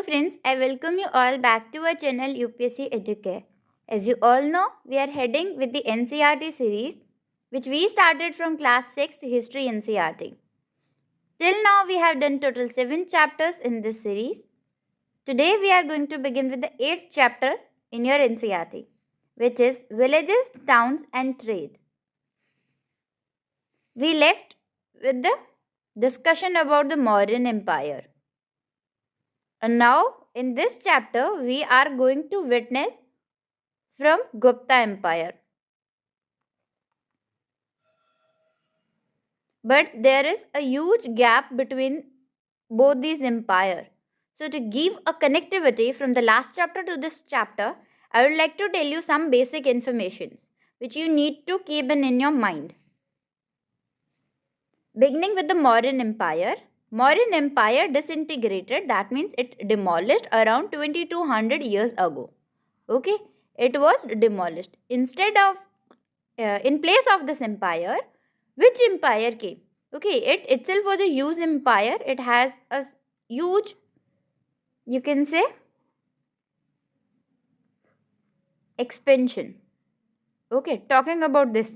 friends, I welcome you all back to our channel UPSC Educare. As you all know, we are heading with the NCERT series which we started from class 6 History NCERT. Till now we have done total 7 chapters in this series. Today we are going to begin with the 8th chapter in your NCERT, which is Villages, Towns and Trade. We left with the discussion about the Mauryan Empire. And now in this chapter we are going to witness from Gupta Empire. But there is a huge gap between both these empires. So to give a connectivity from the last chapter to this chapter, I would like to tell you some basic information which you need to keep in your mind. Beginning with the Mauryan Empire. Mauryan Empire disintegrated, that means it demolished around 2200 years ago. Okay, it was demolished. Instead of, in place of this empire, which empire came? Okay, it itself was a huge empire. It has a huge, you can say, expansion. Okay, talking about this.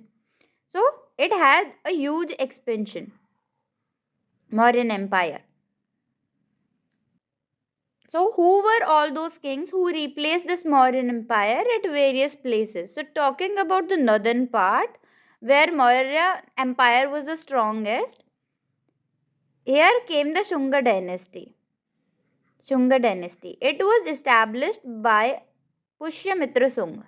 So, it had a huge expansion. Mauryan Empire. So, who were all those kings who replaced this Mauryan Empire at various places? So, talking about the northern part, where Maurya Empire was the strongest, here came the Shunga dynasty. Shunga dynasty. It was established by Pushyamitra Shunga.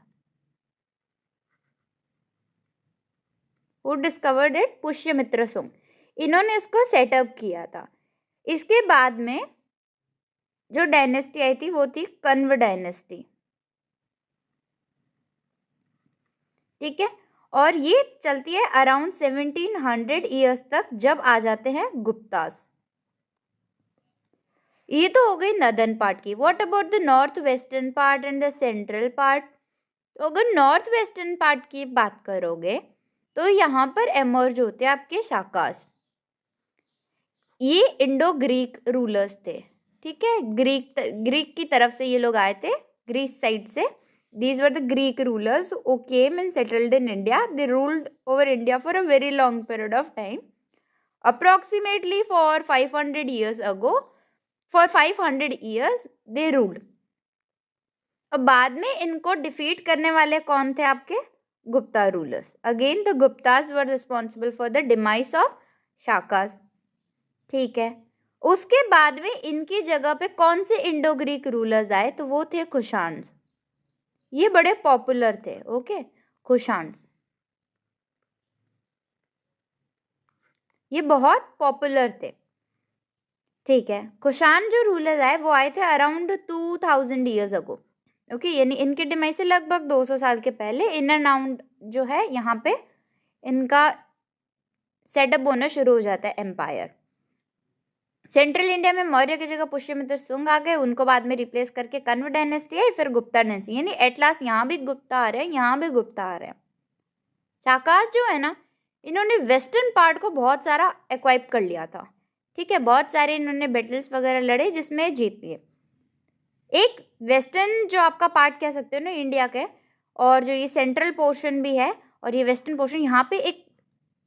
Who discovered it? Pushyamitra सुंग. इन्होंने इसको setup किया था. इसके बाद में जो dynasty आई थी वो थी कण्व डायनेस्टी. ठीक है, और ये चलती है अराउंड 1700 ईयर्स तक, जब आ जाते हैं गुप्तास. ये तो हो गई नॉर्दर्न पार्ट की. What about the north western part and the central part? तो अगर नॉर्थ वेस्टर्न पार्ट की बात करोगे तो यहाँ पर एमर्ज होते हैं आपके शाकास. ये इंडो ग्रीक रूलर्स थे. ठीक है, ग्रीक की तरफ से ये लोग आए थे, ग्रीस साइड से. These were the Greek rulers who came and settled in India. They ruled over India for a very long period of time. Approximately for 500 years ago, for 500 years they ruled. अब बाद में इनको defeat करने वाले कौन थे? आपके Gupta rulers. Again the Guptas were responsible for the demise of Shakas. ठीक है, उसके बाद में इनकी जगह पे कौन से इंडो ग्रीक रूलर्स आए? तो वो थे कुशान्स. ये बड़े पॉपुलर थे. ओके, कुशान्स ये बहुत पॉपुलर थे. ठीक है, कुशान जो रूलर आए वो आए थे अराउंड 2000 ईयर्स अगो. ओके, यानी इनके डिमाइस से लगभग 200 साल के पहले इन एंड आउट जो है यहाँ पे इनका सेटअप होना शुरू हो जाता है एम्पायर. सेंट्रल इंडिया में मौर्य की जगह पुष्यमित्र सुंग आ गए. उनको बाद में रिप्लेस करके कण्व डायनेस्टी आई, फिर गुप्ता डायनेस्टी. यानी एट लास्ट यहाँ भी गुप्ता आ रहे हैं, यहाँ भी गुप्ता आ रहे हैं. शाकास जो है ना, इन्होंने वेस्टर्न पार्ट को बहुत सारा एक्वाइप कर लिया था. ठीक है, बहुत सारे इन्होंने बैटल्स वगैरह लड़े जिसमें जीत लिए. एक वेस्टर्न जो आपका पार्ट कह सकते हो ना इंडिया के, और जो ये सेंट्रल पोर्शन भी है और ये वेस्टर्न पोर्शन, यहाँ पे एक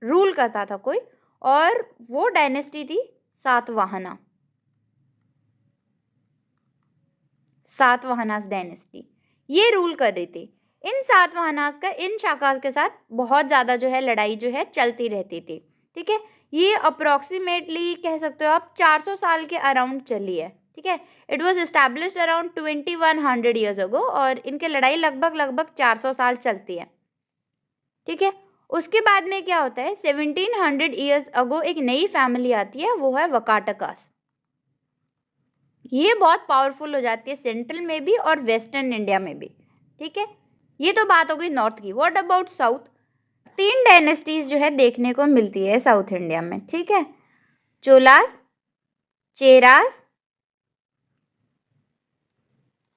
रूल करता था कोई, और वो डायनेस्टी थी सातवाहना. सातवाहनास डायनेस्टी ये रूल कर रही थी. इन सातवाहनास का इन शाकास के साथ बहुत ज़्यादा जो है लड़ाई जो है चलती रहती थी. ठीक है, ये अप्रोक्सीमेटली कह सकते हो आप 400 साल के अराउंड चली है. ठीक है, it was established around 2100 years ago, और इनके लड़ाई लगभग 400 साल चलती है. ठीक है, उसके बाद में क्या होता है? 1700 ईयर्स अगो एक नई फैमिली आती है, वो है वकाटकास. ये बहुत पावरफुल हो जाती है सेंट्रल में भी और वेस्टर्न इंडिया में भी. ठीक है, ये तो बात हो गई नॉर्थ की. What about south? 3 डायनेस्टीज जो है देखने को मिलती है साउथ इंडिया में. ठीक है, चोलास, चेरास,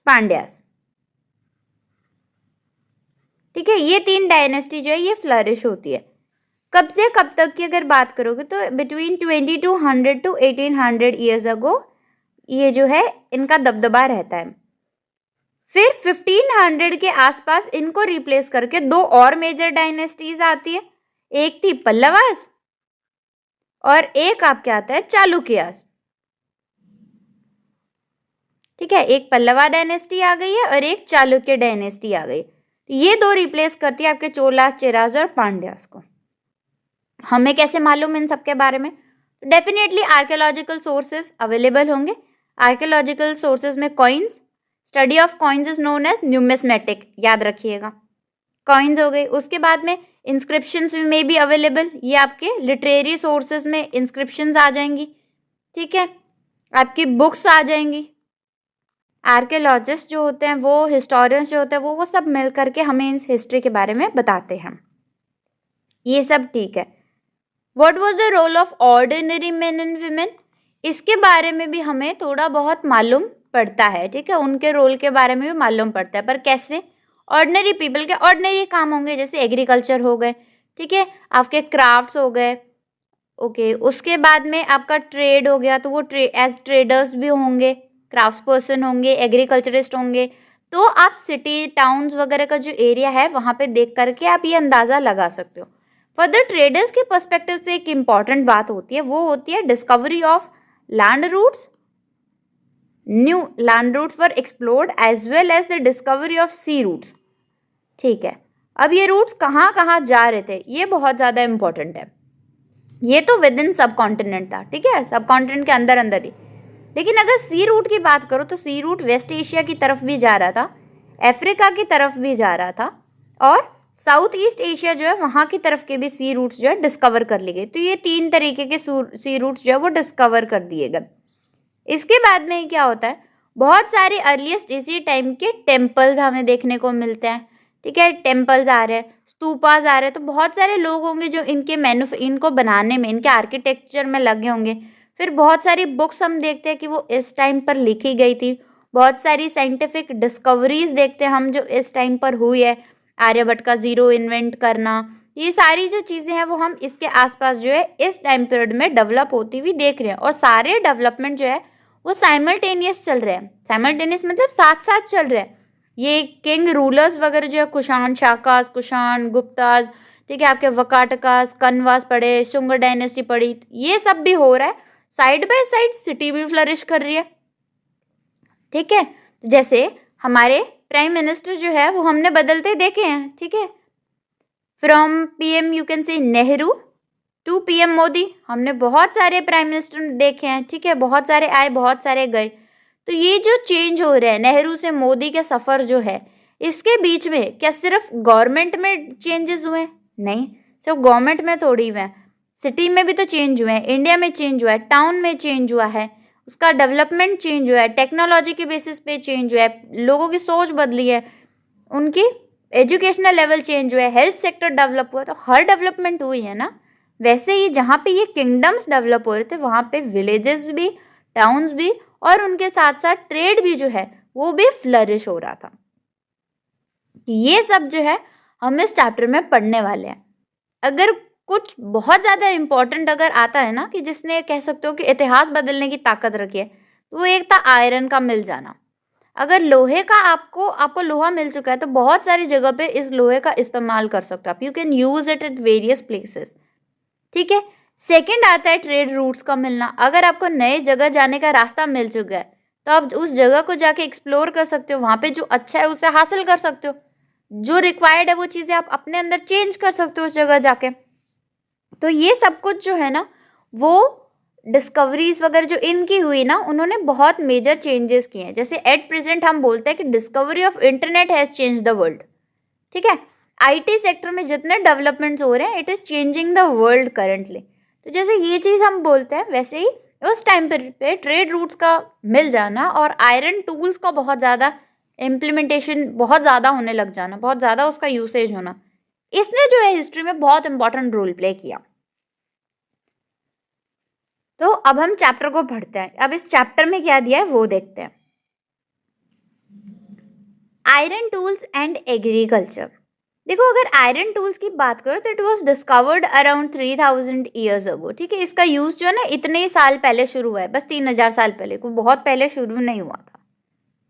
पांड्यास. ठीक है, ये 3 डायनेस्टी जो है ये फ्लरिश होती है. कब से कब तक की अगर बात करोगे तो बिटवीन 2200 to 1800 ईयर्स अगो ये जो है इनका दबदबा रहता है। फिर 1500 के आसपास इनको रिप्लेस करके दो और मेजर डायनेस्टीज आती है, एक थी पल्लवास और एक आपके आता है चालुक्यास। ठीक है, एक पल्लवा डायनेस्टी आ गई है और एक चालुक्य डायनेस्टी आ गई। तो ये दो रिप्लेस करती है आपके चोलास, चेरास और पांड्यास को। हमें कैसे मालूम इन सबके बारे में? डेफिनेटली आर्कियोलॉजिकल सोर्सेज अवेलेबल होंगे। आर्कियोलॉजिकल सोर्सेज में coins, study of coins is known as numismatic, याद रखिएगा। कॉइन्स हो गई, उसके बाद में इंस्क्रिप्शंस में भी अवेलेबल, ये आपके लिटरेरी सोर्सेज में इंस्क्रिप्शंस आ जाएंगी। ठीक है, आपकी बुक्स आ जाएंगी। आर्कियोलॉजिस्ट जो होते हैं, वो हिस्टोरियंस जो होते हैं, वो सब मिल करके हमें इस हिस्ट्री के बारे में बताते हैं। ये सब ठीक है। What was the role of ordinary men and women, इसके बारे में भी हमें थोड़ा बहुत मालूम पड़ता है। ठीक है, उनके रोल के बारे में भी मालूम पड़ता है, पर कैसे? ऑर्डिनरी पीपल के ऑर्डिनरी काम होंगे, जैसे एग्रीकल्चर हो गए, ठीक है, आपके क्राफ्ट्स हो गए, ओके। उसके बाद में आपका ट्रेड हो गया, तो वो एज ट्रेडर्स भी होंगे, क्राफ्ट्स पर्सन होंगे, एग्रीकल्चरिस्ट होंगे। तो आप सिटी टाउन्स वगैरह का जो एरिया है वहाँ पे देख करके आप ये अंदाज़ा लगा सकते हो। फर्दर ट्रेडर्स के पर्सपेक्टिव से एक इम्पॉर्टेंट बात होती है, वो होती है discovery of land routes. New land routes were explored as well as the discovery of sea routes. ठीक है, अब ये रूट्स कहाँ कहाँ जा रहे थे, ये बहुत ज़्यादा इंपॉर्टेंट है। ये तो विद इन सब कॉन्टिनेंट था, ठीक है, सब कॉन्टिनेंट के अंदर अंदर ही। लेकिन अगर सी रूट की बात करो तो सी रूट वेस्ट एशिया की तरफ भी जा रहा था, अफ्रीका की तरफ भी जा रहा था, और साउथ ईस्ट एशिया जो है वहाँ की तरफ के भी सी रूट्स जो है डिस्कवर कर लिए गए। तो ये 3 तरीके के सी रूट्स जो है वो डिस्कवर कर दिए गए। इसके बाद में क्या होता है, बहुत सारे अर्लीस्ट इसी टाइम के टेम्पल्स हमें देखने को मिलते हैं। ठीक है, टेम्पल्स आ रहे हैं, स्तूपास आ रहे हैं, तो बहुत सारे लोग होंगे जो इनको बनाने में, इनके आर्किटेक्चर में लगे होंगे। फिर बहुत सारी बुक्स हम देखते हैं कि वो इस टाइम पर लिखी गई थी। बहुत सारी साइंटिफिक डिस्कवरीज देखते हैं हम जो इस टाइम पर हुई है, आर्यभट्ट का ज़ीरो इन्वेंट करना, ये सारी जो चीज़ें हैं वो हम इसके आसपास जो है इस टाइम पीरियड में डेवलप होती हुई देख रहे हैं। और सारे डेवलपमेंट जो है वो साइमल्टेनियस चल रहे हैं। साइमल्टेनियस मतलब साथ साथ चल रहे हैं। ये किंग रूलर्स वगैरह जो है, कुषाण, शाकास, कुषाण, गुप्तास, ठीक है, आपके वकाटकास, कन्वास पड़े, शुंग डायनेस्टी पड़ी, ये सब भी हो रहा है। साइड बाय साइड सिटी भी फ्लरिश कर रही है। ठीक है, जैसे हमारे प्राइम मिनिस्टर जो है वो हमने बदलते देखे हैं। ठीक है, from PM you can say Nehru to PM Modi, हमने बहुत सारे प्राइम मिनिस्टर देखे हैं। ठीक है, बहुत सारे आए, बहुत सारे गए। तो ये जो चेंज हो रहा है, नेहरू से मोदी के सफ़र जो है, इसके बीच में क्या सिर्फ गवर्नमेंट में चेंजेस हुए हैं? नहीं, सिर्फ गवर्नमेंट में थोड़ी हुए हैं, सिटी में भी तो चेंज हुए हैं, इंडिया में चेंज हुआ है, टाउन में चेंज हुआ है, उसका डेवलपमेंट चेंज हुआ है, टेक्नोलॉजी के बेसिस पे चेंज हुआ है, लोगों की सोच बदली है, उनकी एजुकेशनल लेवल चेंज हुआ है, हेल्थ सेक्टर डेवलप हुआ है। तो हर डेवलपमेंट हुई है ना। वैसे ही जहाँ पे ये किंगडम्स डेवलप हो रहे थे, वहाँ पे विलेजेस भी, टाउन्स भी, और उनके साथ साथ ट्रेड भी जो है वो भी फ्लरिश हो रहा था। ये सब जो है हम इस चैप्टर में पढ़ने वाले हैं। अगर कुछ बहुत ज़्यादा इम्पोर्टेंट अगर आता है ना, कि जिसने कह सकते हो कि इतिहास बदलने की ताकत रखी है, तो वो एक था आयरन का मिल जाना। अगर लोहे का आपको लोहा मिल चुका है, तो बहुत सारी जगह पे इस लोहे का इस्तेमाल कर सकते हो आप। You can use it at various places. ठीक है, सेकंड आता है ट्रेड रूट्स का मिलना। अगर आपको नए जगह जाने का रास्ता मिल चुका है, तो आप उस जगह को जाके एक्सप्लोर कर सकते हो, वहाँ पे जो अच्छा है उसे हासिल कर सकते हो, जो रिक्वायर्ड है वो चीज़ें आप अपने अंदर चेंज कर सकते हो उस जगह जाके। तो ये सब कुछ जो है ना, वो डिस्कवरीज वगैरह जो इनकी हुई ना, उन्होंने बहुत मेजर चेंजेस किए हैं। जैसे एट प्रेजेंट हम बोलते हैं कि discovery of internet has change the world. ठीक है, आईटी सेक्टर में जितने डेवलपमेंट्स हो रहे हैं, it is changing the world currently. तो जैसे ये चीज़ हम बोलते हैं, वैसे ही उस टाइम पे ट्रेड रूट्स का मिल जाना और आयरन टूल्स का बहुत ज़्यादा इम्प्लीमेंटेशन, बहुत ज़्यादा होने लग जाना, बहुत ज़्यादा उसका यूसेज होना, इसने जो है हिस्ट्री में बहुत इंपॉर्टेंट रोल प्ले किया। तो अब हम चैप्टर को पढ़ते हैं। अब इस चैप्टर में क्या दिया है वो देखते हैं। Iron tools and agriculture. देखो, अगर आयरन टूल्स की बात करो तो it was discovered around 3000 years ago, ठीक है। इसका यूज जो है ना इतने ही साल पहले शुरू हुआ है, बस 3000 साल पहले, कोई बहुत पहले शुरू नहीं हुआ था,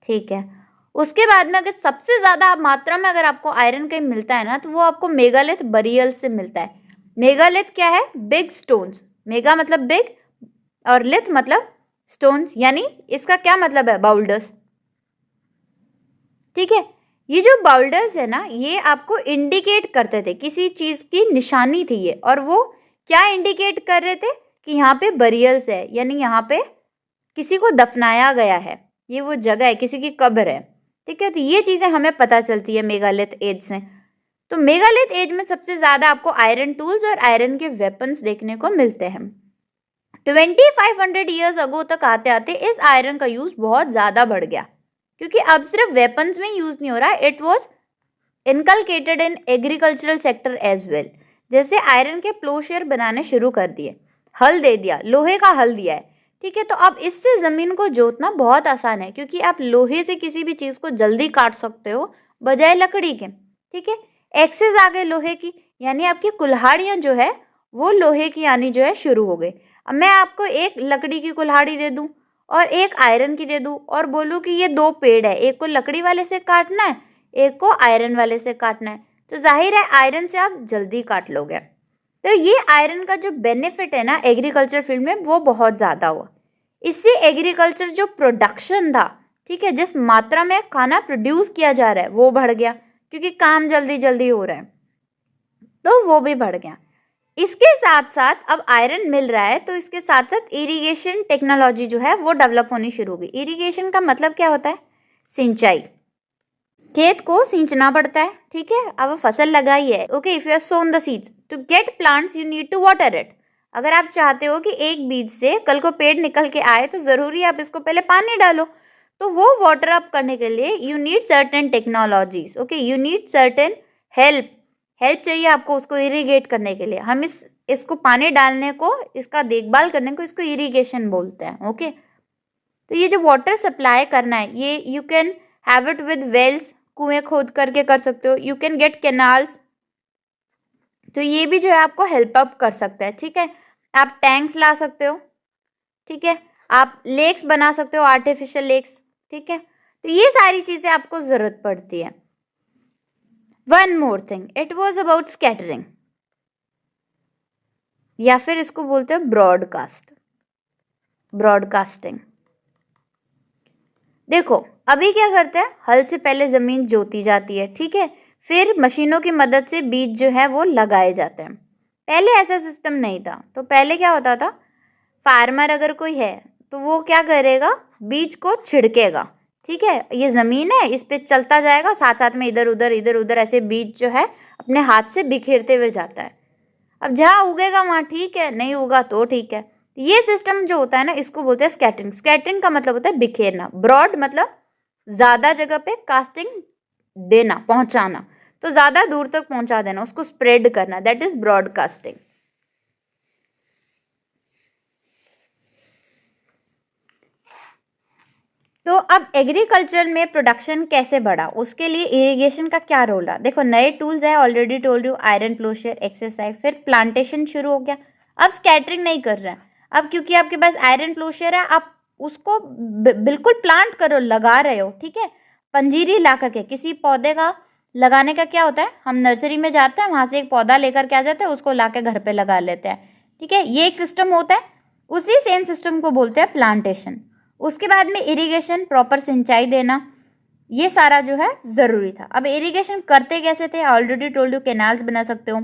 ठीक है। उसके बाद में अगर सबसे ज्यादा मात्रा में अगर आपको आयरन कहीं मिलता है ना तो वो आपको मेगालिथ बरियल से मिलता है। मेगालिथ क्या है? Big stones. मेगा मतलब बिग और लिथ मतलब स्टोन्स, यानी इसका क्या मतलब है? बाउल्डर्स, ठीक है। ये जो बाउल्डर्स है ना ये आपको इंडिकेट करते थे, किसी चीज की निशानी थी ये, और वो क्या इंडिकेट कर रहे थे कि यहाँ पे बरियल्स है, यानी यहाँ पे किसी को दफनाया गया है, ये वो जगह है, किसी की कब्र है, ठीक है। तो ये चीजें हमें पता चलती है मेगालिथ एज से। तो मेगालिथ एज में सबसे ज्यादा आपको आयरन टूल्स और आयरन के वेपन्स देखने को मिलते हैं। 2500 ईयर्स अगो तक आते आते इस आयरन का यूज बहुत ज्यादा बढ़ गया, क्योंकि अब सिर्फ वेपन्स में यूज नहीं हो रहा, it was inculcated in agricultural sector as well. जैसे आयरन के प्लोशेयर बनाने शुरू कर दिए, हल दे दिया, लोहे का हल दिया है, ठीक है। तो अब इससे जमीन को जोतना बहुत आसान है, क्योंकि आप लोहे से किसी भी चीज को जल्दी काट सकते हो बजाय लकड़ी के, ठीक है। एक्सेस आ गए लोहे की, यानी आपकी कुल्हाड़ियां जो है वो लोहे की आनी जो है शुरू हो गई। अब मैं आपको एक लकड़ी की कुल्हाड़ी दे दूं और एक आयरन की दे दूं और बोलूं कि ये दो पेड़ है, एक को लकड़ी वाले से काटना है, एक को आयरन वाले से काटना है, तो जाहिर है आयरन से आप जल्दी काट लोगे। तो ये आयरन का जो बेनिफिट है ना एग्रीकल्चर फील्ड में वो बहुत ज़्यादा हुआ। इससे एग्रीकल्चर जो प्रोडक्शन था, ठीक है, जिस मात्रा में खाना प्रोड्यूस किया जा रहा है वो बढ़ गया, क्योंकि काम जल्दी जल्दी हो रहा है, तो वो भी बढ़ गया। इसके साथ साथ अब आयरन मिल रहा है तो इसके साथ साथ इरिगेशन टेक्नोलॉजी जो है वो डेवलप होनी शुरू हो गई। इरिगेशन का मतलब क्या होता है? सिंचाई। खेत को सींचना पड़ता है, ठीक है। अब फसल लगाई है, okay, if you have sown the seeds to get plants you need to water it. अगर आप चाहते हो कि एक बीज से कल को पेड़ निकल के आए तो जरूरी है आप इसको पहले पानी डालो, तो वो वाटर अप करने के लिए you need certain technologies, okay, you need certain help. Help चाहिए आपको उसको इरिगेट करने के लिए। हम इसको पानी डालने को, इसका देखभाल करने को, इसको इरिगेशन बोलते हैं, ओके। तो ये जो वाटर सप्लाई करना है ये you can have it with wells, कुएं खोद करके कर सकते हो, यू कैन गेट कैनाल्स, तो ये भी जो है आपको हेल्प अप कर सकता है, ठीक है। आप टैंक्स ला सकते हो, ठीक है, आप लेक्स बना सकते हो, आर्टिफिशियल लेक्स, ठीक है। तो ये सारी चीजें आपको जरूरत पड़ती है। One more thing, it was about scattering, या फिर इसको बोलते हैं ब्रॉडकास्टिंग। देखो अभी क्या करते हैं, हल से पहले जमीन जोती जाती है, ठीक है, फिर मशीनों की मदद से बीज जो है वो लगाए जाते हैं। पहले ऐसा सिस्टम नहीं था, तो पहले क्या होता था, फार्मर अगर कोई है तो वो क्या करेगा, बीज को छिड़केगा, ठीक है। ये जमीन है, इस पे चलता जाएगा, साथ साथ में इधर उधर ऐसे बीज जो है अपने हाथ से बिखेरते हुए जाता है। अब जहाँ उगेगा वहाँ ठीक है, नहीं उगा तो ठीक है। ये सिस्टम जो होता है ना इसको बोलते हैं स्कैटरिंग। स्कैटरिंग का मतलब होता है बिखेरना, ब्रॉड मतलब ज्यादा जगह पे, कास्टिंग देना, पहुंचाना, तो ज्यादा दूर तक पहुंचा देना, उसको स्प्रेड करना, दैट इज ब्रॉडकास्टिंग। तो अब एग्रीकल्चर में प्रोडक्शन कैसे बढ़ा, उसके लिए इरिगेशन का क्या रोल रहा। देखो नए टूल्स है, already told you, iron ploughshare, exercise, फिर प्लांटेशन शुरू हो गया। अब स्कैटरिंग नहीं कर रहे हैं, अब क्योंकि आपके पास आयरन प्लोशेयर है, आप उसको बिल्कुल प्लांट करो, लगा रहे हो, ठीक है। पंजीरी ला करके किसी पौधे का लगाने का क्या होता है, हम नर्सरी में जाते हैं, वहां से एक पौधा लेकर के आ जाते हैं, उसको ला के घर पे लगा लेते हैं, ठीक है। ये एक सिस्टम होता है, उसी सेम सिस्टम को बोलते हैं प्लांटेशन। उसके बाद में इरिगेशन, प्रॉपर सिंचाई देना, ये सारा जो है ज़रूरी था। अब इरिगेशन करते कैसे थे, ऑलरेडी टोल्ड यू, कैनाल्स बना सकते हो,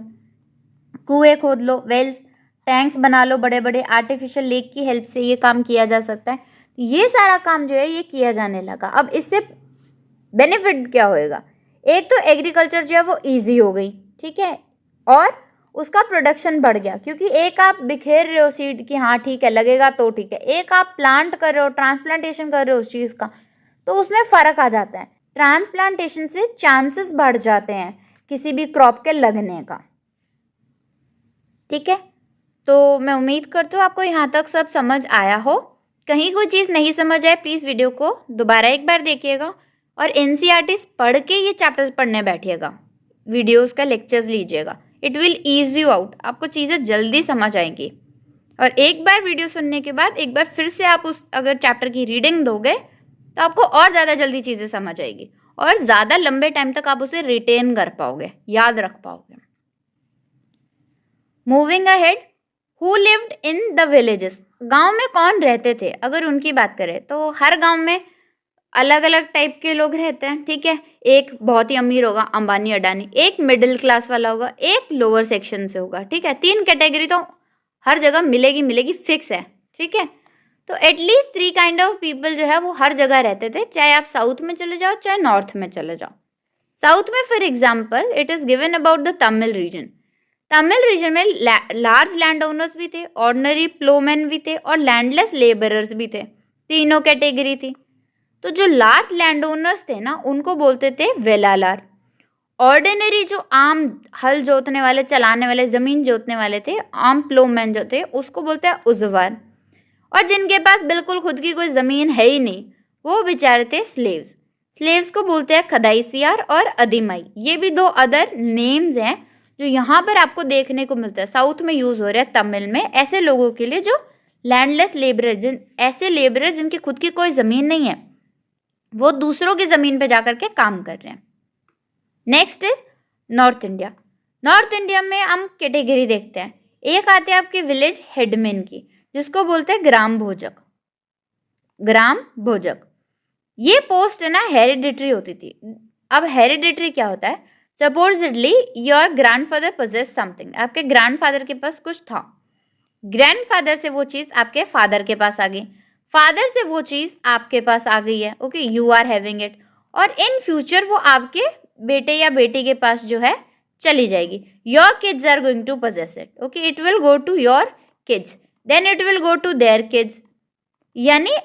कुएं खोद लो, वेल्स, टैंक्स बना लो बड़े बड़े, आर्टिफिशियल लेक की हेल्प से ये काम किया जा सकता है। ये सारा काम जो है ये किया जाने लगा। अब इससे बेनिफिट क्या होएगा, एक तो एग्रीकल्चर जो है वो ईजी हो गई, ठीक है, और उसका प्रोडक्शन बढ़ गया, क्योंकि एक आप बिखेर रहे हो सीड की, हाँ ठीक है लगेगा तो ठीक है, एक आप प्लांट कर रहे हो, ट्रांसप्लांटेशन कर रहे हो उस चीज़ का, तो उसमें फ़र्क आ जाता है। ट्रांसप्लांटेशन से चांसेस बढ़ जाते हैं किसी भी क्रॉप के लगने का, ठीक है। तो मैं उम्मीद करती हूँ आपको यहाँ तक सब समझ आया हो। कहीं कोई चीज़ नहीं समझ आए प्लीज़ वीडियो को दोबारा एक बार देखिएगा, और एनसीईआरटी पढ़ के ये चैप्टर्स पढ़ने बैठिएगा। वीडियोस का लेक्चर्स लीजिएगा। It will ease you out, आपको चीज़ें जल्दी समझ आएंगी। और एक बार वीडियो सुनने के बाद एक बार फिर से आप उस अगर चैप्टर की रीडिंग दोगे तो आपको और ज़्यादा जल्दी चीज़ें समझ आएगी और ज़्यादा लंबे टाइम तक आप उसे रिटेन कर पाओगे, याद रख पाओगे। Moving ahead, who lived in the villages, गांव में कौन रहते थे? अगर उनकी बात करें तो हर गांव में अलग अलग टाइप के लोग रहते हैं, ठीक है। एक बहुत ही अमीर होगा, अंबानी अडानी, एक मिडिल क्लास वाला होगा, एक लोअर सेक्शन से होगा, ठीक है। 3 कैटेगरी तो हर जगह मिलेगी मिलेगी, फिक्स है, ठीक है। तो एटलीस्ट 3 काइंड ऑफ पीपल जो है वो हर जगह रहते थे, चाहे आप साउथ में चले जाओ चाहे नॉर्थ में चले जाओ। साउथ में for example it is given about the Tamil region. Tamil region में लार्ज लैंड ओनर्स भी थे, ऑर्डिनरी प्लोमैन भी थे और लैंडलेस लेबरर्स भी थे, तीनों कैटेगरी थी। तो जो लार्ज लैंड ओनर्स थे ना उनको बोलते थे वेलालार। ऑर्डिनरी जो आम हल जोतने वाले, चलाने वाले, जमीन जोतने वाले थे, आम प्लोमैन जो थे, उसको बोलते हैं उजवार। और जिनके पास बिल्कुल खुद की कोई ज़मीन है ही नहीं वो बेचारे थे स्लेव्स। स्लेव्स को बोलते हैं खदाईसियार और अदिमाई। ये भी 2 अदर नेम्स हैं जो यहाँ पर आपको देखने को मिलता है, साउथ में यूज़ हो रहा है तमिल में, ऐसे लोगों के लिए जो लैंडलेस लेबरर, ऐसे लेबरर जिनकी खुद की कोई ज़मीन नहीं है, वो दूसरों की ज़मीन पे जाकर के काम कर रहे हैं। Next is north India. North India में हम कैटेगरी देखते हैं। एक आते हैं आपके विलेज हेडमैन की, जिसको बोलते हैं ग्राम भोजक। ग्राम भोजक ये पोस्ट है ना हेरिडिटरी होती थी। अब हेरिडिटरी क्या होता है? Supposedly your grandfather possess something, आपके ग्रैंडफादर के पास कुछ था, ग्रैंडफादर से वो चीज़ आपके फादर के पास आ गई, फादर से वो चीज़ आपके पास आ गई है, okay, you are having it, और इन फ्यूचर वो आपके बेटे या बेटी के पास जो है चली जाएगी। Your kids are going to possess it, okay, it will go to your kids, then it will go to their kids, यानी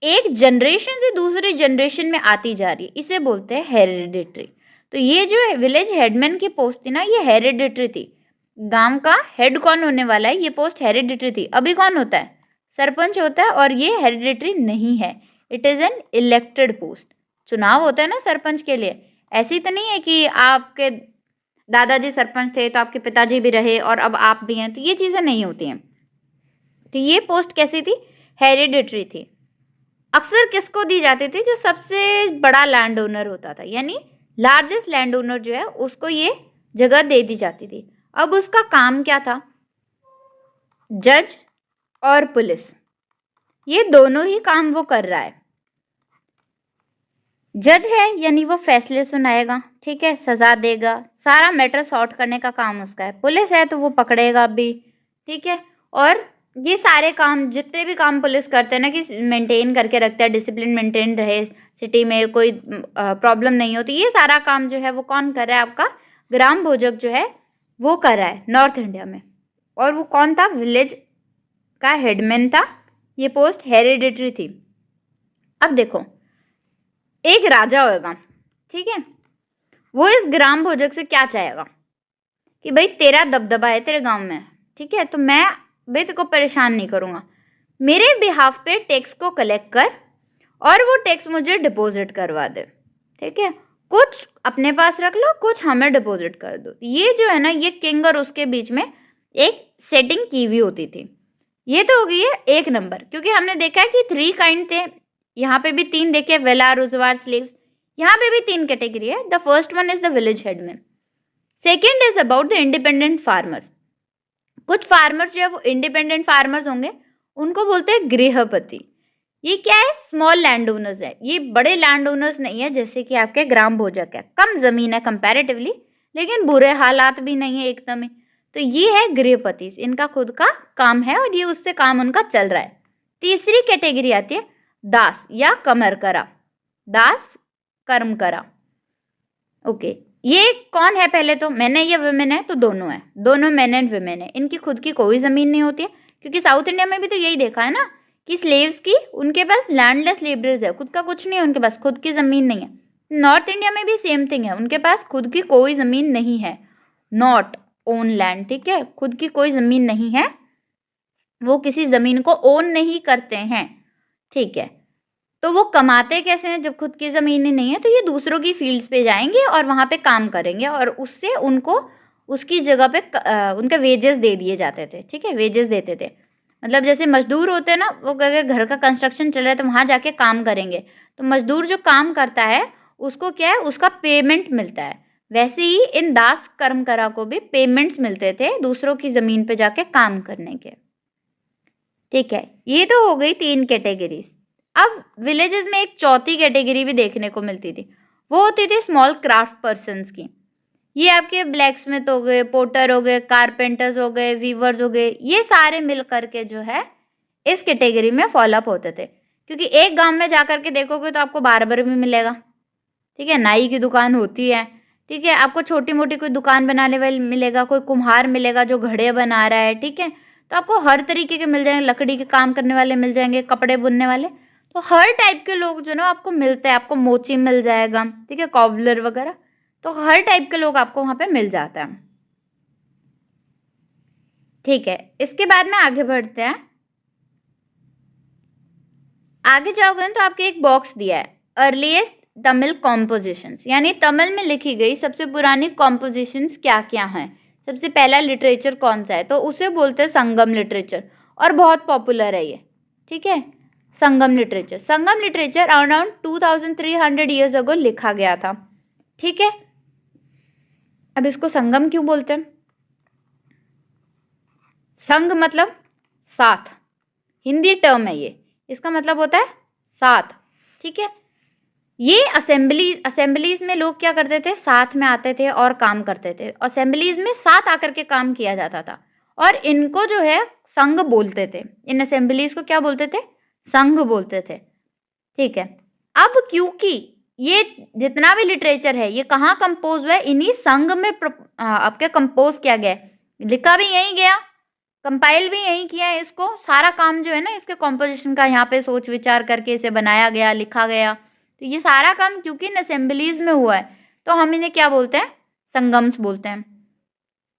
एक जनरेशन से दूसरी जनरेशन में आती जा रही है, इसे बोलते हैं हेरिडिटरी। तो ये जो विलेज हेडमैन की पोस्ट थी ना ये हेरिडिटरी थी। गांव का हेड कौन होने वाला है, ये पोस्ट हेरिडिटरी थी। अभी कौन होता है? सरपंच होता है, और ये हेरिडिटरी नहीं है, it is an elected post. चुनाव होता है ना सरपंच के लिए, ऐसी तो नहीं है कि आपके दादाजी सरपंच थे तो आपके पिताजी भी रहे और अब आप भी हैं, तो ये चीज़ें नहीं होती हैं। तो ये पोस्ट कैसी थी? हेरिडिटरी थी। अक्सर किसको दी जाती थी? जो सबसे बड़ा लैंड ओनर होता था, यानी लार्जेस्ट लैंड ओनर जो है उसको ये जगह दे दी जाती थी। अब उसका काम क्या था? जज और पुलिस, ये दोनों ही काम वो कर रहा है। जज है यानी वो फैसले सुनाएगा, ठीक है, सजा देगा, सारा मैटर सॉर्ट करने का काम उसका है। पुलिस है तो वो पकड़ेगा भी, ठीक है। और ये सारे काम, जितने भी काम पुलिस करते हैं ना कि मेंटेन करके रखते हैं, डिसिप्लिन मेंटेन रहे, सिटी में कोई प्रॉब्लम नहीं होती, ये सारा काम जो है वो कौन कर रहा है? आपका ग्राम भोजक जो है वो कर रहा है नॉर्थ इंडिया में। और वो कौन था? विलेज का हेडमैन था। ये पोस्ट हेरिडिटरी थी। अब देखो, एक राजा होगा, ठीक है, वो इस ग्राम भोजक से क्या चाहेगा कि भाई तेरा दबदबा है तेरे गांव में, ठीक है, तो मैं भाई तेरे को परेशान नहीं करूँगा, मेरे बिहाफ पे टैक्स को कलेक्ट कर और वो टैक्स मुझे डिपॉजिट करवा दे, ठीक है, कुछ अपने पास रख लो, कुछ हमें डिपॉजिट कर दो। ये जो है ना, ये किंग और उसके बीच में एक सेटिंग की हुई होती थी। ये तो हो गई है 1 नंबर, क्योंकि हमने देखा है कि 3 काइंड थे, यहाँ पे भी 3 देखे, वेलार, उजवार, स्लेव्स, यहाँ पे भी 3 कैटेगरी है। The first one is the village headman. Second is about the independent farmers. कुछ फार्मर्स जो है वो इंडिपेंडेंट फार्मर्स होंगे, उनको बोलते हैं गृहपति। ये क्या है? स्मॉल लैंड ओनर्स है, ये बड़े लैंड ओनर्स नहीं है जैसे कि आपके ग्राम भोजक है, कम जमीन है कंपैरेटिवली, लेकिन बुरे हालात भी नहीं है एकदम ही। तो ये है गृहपति, इनका खुद का काम है और ये उससे काम उनका चल रहा है। तीसरी कैटेगरी आती है दास या कमरकरा, दास कर्मकरा, ओके। ये कौन है? पहले तो मैन है या वुमेन है? तो दोनों है, दोनों मैन एंड वुमेन है। इनकी खुद की कोई ज़मीन नहीं होती है, क्योंकि साउथ इंडिया में भी तो यही देखा है ना कि स्लेव्स की, उनके पास लैंडलेस लेबरर्स है, खुद का कुछ नहीं है, उनके पास खुद की ज़मीन नहीं है। नॉर्थ इंडिया में भी सेम थिंग है, उनके पास खुद की कोई ज़मीन नहीं है, नॉट ओन लैंड, ठीक है, खुद की कोई ज़मीन नहीं है, वो किसी ज़मीन को ओन नहीं करते हैं, ठीक है। तो वो कमाते कैसे हैं जब खुद की ज़मीन ही नहीं है? तो ये दूसरों की फील्ड्स पे जाएँगे और वहाँ पे काम करेंगे और उससे उनको उसकी जगह पे उनके वेजेस दे दिए जाते थे, ठीक है? वेजेस देते थे। मतलब जैसे मज़दूर होते हैं ना, वो अगर घर का कंस्ट्रक्शन चल रहा है तो वहाँ जाके काम करेंगे। तो मज़दूर जो काम करता है, उसको क्या है, उसका पेमेंट मिलता है। वैसे ही इन दास कर्मकरा को भी पेमेंट्स मिलते थे दूसरों की ज़मीन पे जाके काम करने के। ठीक है, ये तो हो गई 3 कैटेगरीज़। अब विलेजेस में एक चौथी कैटेगरी भी देखने को मिलती थी। वो होती थी स्मॉल क्राफ्ट पर्सन्स की। ये आपके ब्लैकस्मिथ हो गए, पोर्टर हो गए, कारपेंटर्स हो गए, वीवर्स हो गए, ये सारे मिल करके जो है इस कैटेगरी में फॉलो अप होते थे। क्योंकि एक गाँव में जा कर के देखोगे तो आपको बार्बर भी मिलेगा, ठीक है? नाई की दुकान होती है, ठीक है? आपको छोटी-मोटी कोई दुकान बनाने वाली मिलेगा, कोई कुम्हार मिलेगा जो घड़े बना रहा है, ठीक है? तो आपको हर तरीके के मिल जाएँगे, लकड़ी के काम करने वाले मिल जाएँगे, कपड़े बुनने वाले। तो हर टाइप के लोग जो है ना आपको मिलते हैं, आपको मोची मिल जाएगा, ठीक है? कॉबलर वगैरह, तो हर टाइप के लोग आपको वहाँ पे मिल जाता है। ठीक है, इसके बाद में आगे बढ़ते हैं। आगे जाओगे ना तो आपको एक बॉक्स दिया है, अर्लीस्ट तमिल कॉम्पोजिशंस, यानी तमिल में लिखी गई सबसे पुरानी कॉम्पोजिशंस क्या-क्या हैं। सबसे पहला लिटरेचर कौन सा है, तो उसे बोलते हैं संगम लिटरेचर और बहुत पॉपुलर है ये, ठीक है? संगम लिटरेचर अराउंड 2300 ईयर्स अगो लिखा गया था, ठीक है? अब इसको संगम क्यों बोलते हैं? संघ मतलब साथ, हिंदी टर्म है ये, इसका मतलब होता है साथ, ठीक है? ये असेंबलीज में लोग क्या करते थे, साथ में आते थे और काम करते थे। असेंबलीज में साथ आकर के काम किया जाता था और इनको जो है संघ बोलते थे। इन असेंबलीज को क्या बोलते थे? संघ बोलते थे, ठीक है? अब क्योंकि ये जितना भी लिटरेचर है ये कहाँ कंपोज हुआ है, इन्हीं संघ में आपके कंपोज किया गया है, लिखा भी यहीं गया, कंपाइल भी यहीं किया है। इसको सारा काम जो है ना इसके कॉम्पोजिशन का यहाँ पे सोच विचार करके इसे बनाया गया, लिखा गया। तो ये सारा काम क्योंकि इन असेंबलीज में हुआ है तो हम इन्हें क्या बोलते हैं? संगम्स बोलते हैं।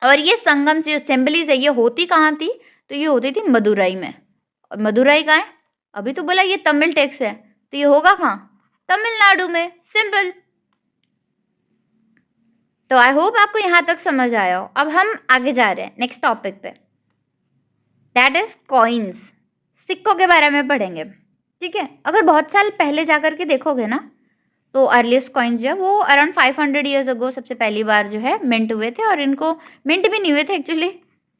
और ये संगम जो असेंबलीज है ये होती कहाँ थी? तो ये होती थी मदुरई में। और मदुरई कहाँ है? अभी तो बोला ये तमिल टेक्स्ट है, तो ये होगा कहाँ? तमिलनाडु में, सिंपल। तो आई होप आपको यहाँ तक समझ आया हो। अब हम आगे जा रहे हैं नेक्स्ट टॉपिक पे, दैट इज कॉइन्स। सिक्कों के बारे में पढ़ेंगे, ठीक है? अगर बहुत साल पहले जाकर के देखोगे ना तो अर्लीस्ट कॉइन्स जो है वो अराउंड 500 ईयर्स अगो सबसे पहली बार जो है मिंट हुए थे। और इनको मिंट भी नहीं हुए थे एक्चुअली,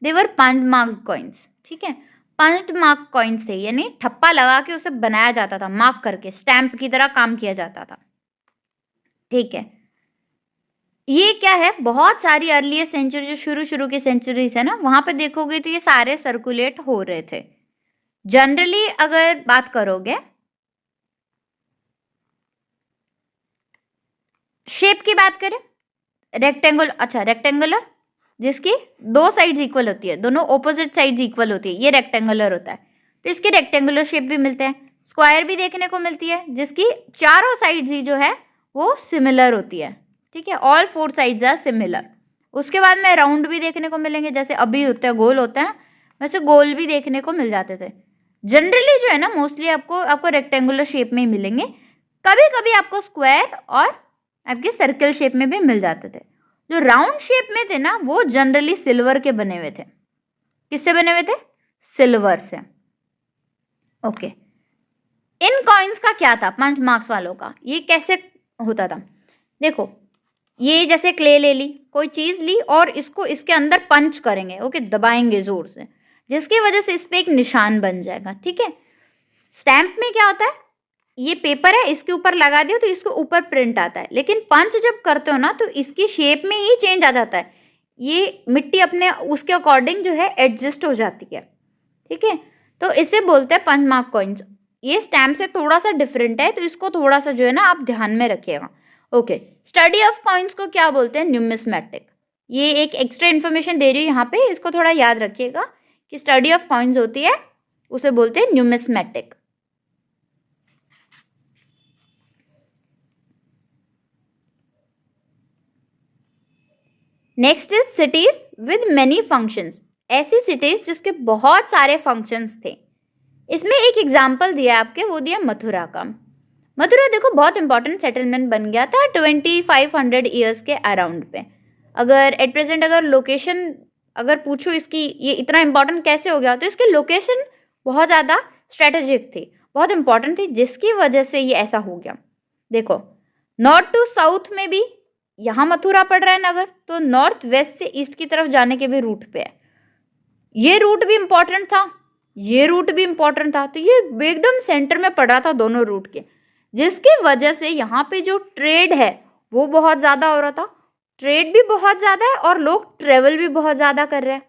देवर पंच मार्क कॉइन्स, ठीक है? पंच मार्क कॉइन्स थे, यानी ठप्पा लगा के उसे बनाया जाता था, मार्क करके स्टैंप की तरह काम किया जाता था, ठीक है? ये क्या है, बहुत सारी अर्लीस्ट सेंचुरी जो शुरू की सेंचुरीज है ना वहाँ पे देखोगे तो ये सारे सर्कुलेट हो रहे थे। जनरली अगर बात करोगे शेप की बात करें, रेक्टेंगुलर जिसकी दो साइड्स इक्वल होती है, दोनों ऑपोजिट साइड्स इक्वल होती है, ये रेक्टेंगुलर होता है। तो इसके रेक्टेंगुलर शेप भी मिलते हैं। स्क्वायर भी देखने को मिलती है जिसकी चारों साइड्स ही जो है वो सिमिलर होती है, ठीक है? All 4 sides are similar. उसके बाद में राउंड भी देखने को मिलेंगे, जैसे अभी होते हैं गोल होते हैं, वैसे गोल भी देखने को मिल जाते थे। जनरली जो है ना मोस्टली आपको रेक्टेंगुलर शेप में ही मिलेंगे, कभी कभी आपको स्क्वायर और आपके सर्कल शेप में भी मिल जाते थे। जो राउंड शेप में थे ना वो जनरली सिल्वर के बने हुए थे। किससे बने हुए थे? सिल्वर से, ओके। इन कॉइन्स का क्या था, 5 मार्क्स वालों का, ये कैसे होता था? देखो, ये जैसे क्ले ले ली, कोई चीज़ ली और इसको इसके अंदर पंच करेंगे, ओके, दबाएंगे जोर से, जिसकी वजह से इस पर एक निशान बन जाएगा, ठीक है? स्टैंप में क्या होता है, ये पेपर है, इसके ऊपर लगा दियो तो इसके ऊपर प्रिंट आता है, लेकिन पंच जब करते हो ना तो इसकी शेप में ही चेंज आ जाता है। ये मिट्टी अपने उसके अकॉर्डिंग जो है एडजस्ट हो जाती है, ठीक है? तो इसे बोलते हैं पंच मार्क कॉइन्स। ये स्टैम्प से थोड़ा सा डिफरेंट है, तो इसको थोड़ा सा जो है ना आप ध्यान में रखिएगा, ओके? स्टडी ऑफ कॉइन्स को क्या बोलते हैं? न्यूमिस्मेटिक। ये एक एक्स्ट्रा इन्फॉर्मेशन दे रही हूँ यहाँ पे, इसको थोड़ा याद रखिएगा कि स्टडी ऑफ कॉइन्स होती है उसे बोलते हैं numismatic. Next is cities with many functions. ऐसी सिटीज जिसके बहुत सारे फंक्शंस थे। इसमें एक एग्जाम्पल दिया आपके, वो दिया मथुरा का। मथुरा देखो बहुत इंपॉर्टेंट सेटलमेंट बन गया था 2500 ईयर्स के अराउंड पे। अगर एट प्रेजेंट अगर लोकेशन अगर पूछो इसकी ये इतना इंपॉर्टेंट कैसे हो गया, तो इसकी लोकेशन बहुत ज़्यादा स्ट्रेटेजिक थी, बहुत इंपॉर्टेंट थी, जिसकी वजह से ये ऐसा हो गया। देखो नॉर्थ टू साउथ में भी यहाँ मथुरा पड़ रहा है नगर, तो नॉर्थ वेस्ट से ईस्ट की तरफ जाने के भी रूट पे है। ये रूट भी इंपॉर्टेंट था, ये रूट भी इंपॉर्टेंट था, तो ये एकदम सेंटर में पड़ा था दोनों रूट के, जिसकी वजह से यहाँ पे जो ट्रेड है वो बहुत ज़्यादा हो रहा था। ट्रेड भी बहुत ज़्यादा है और लोग ट्रेवल भी बहुत ज़्यादा कर रहे हैं।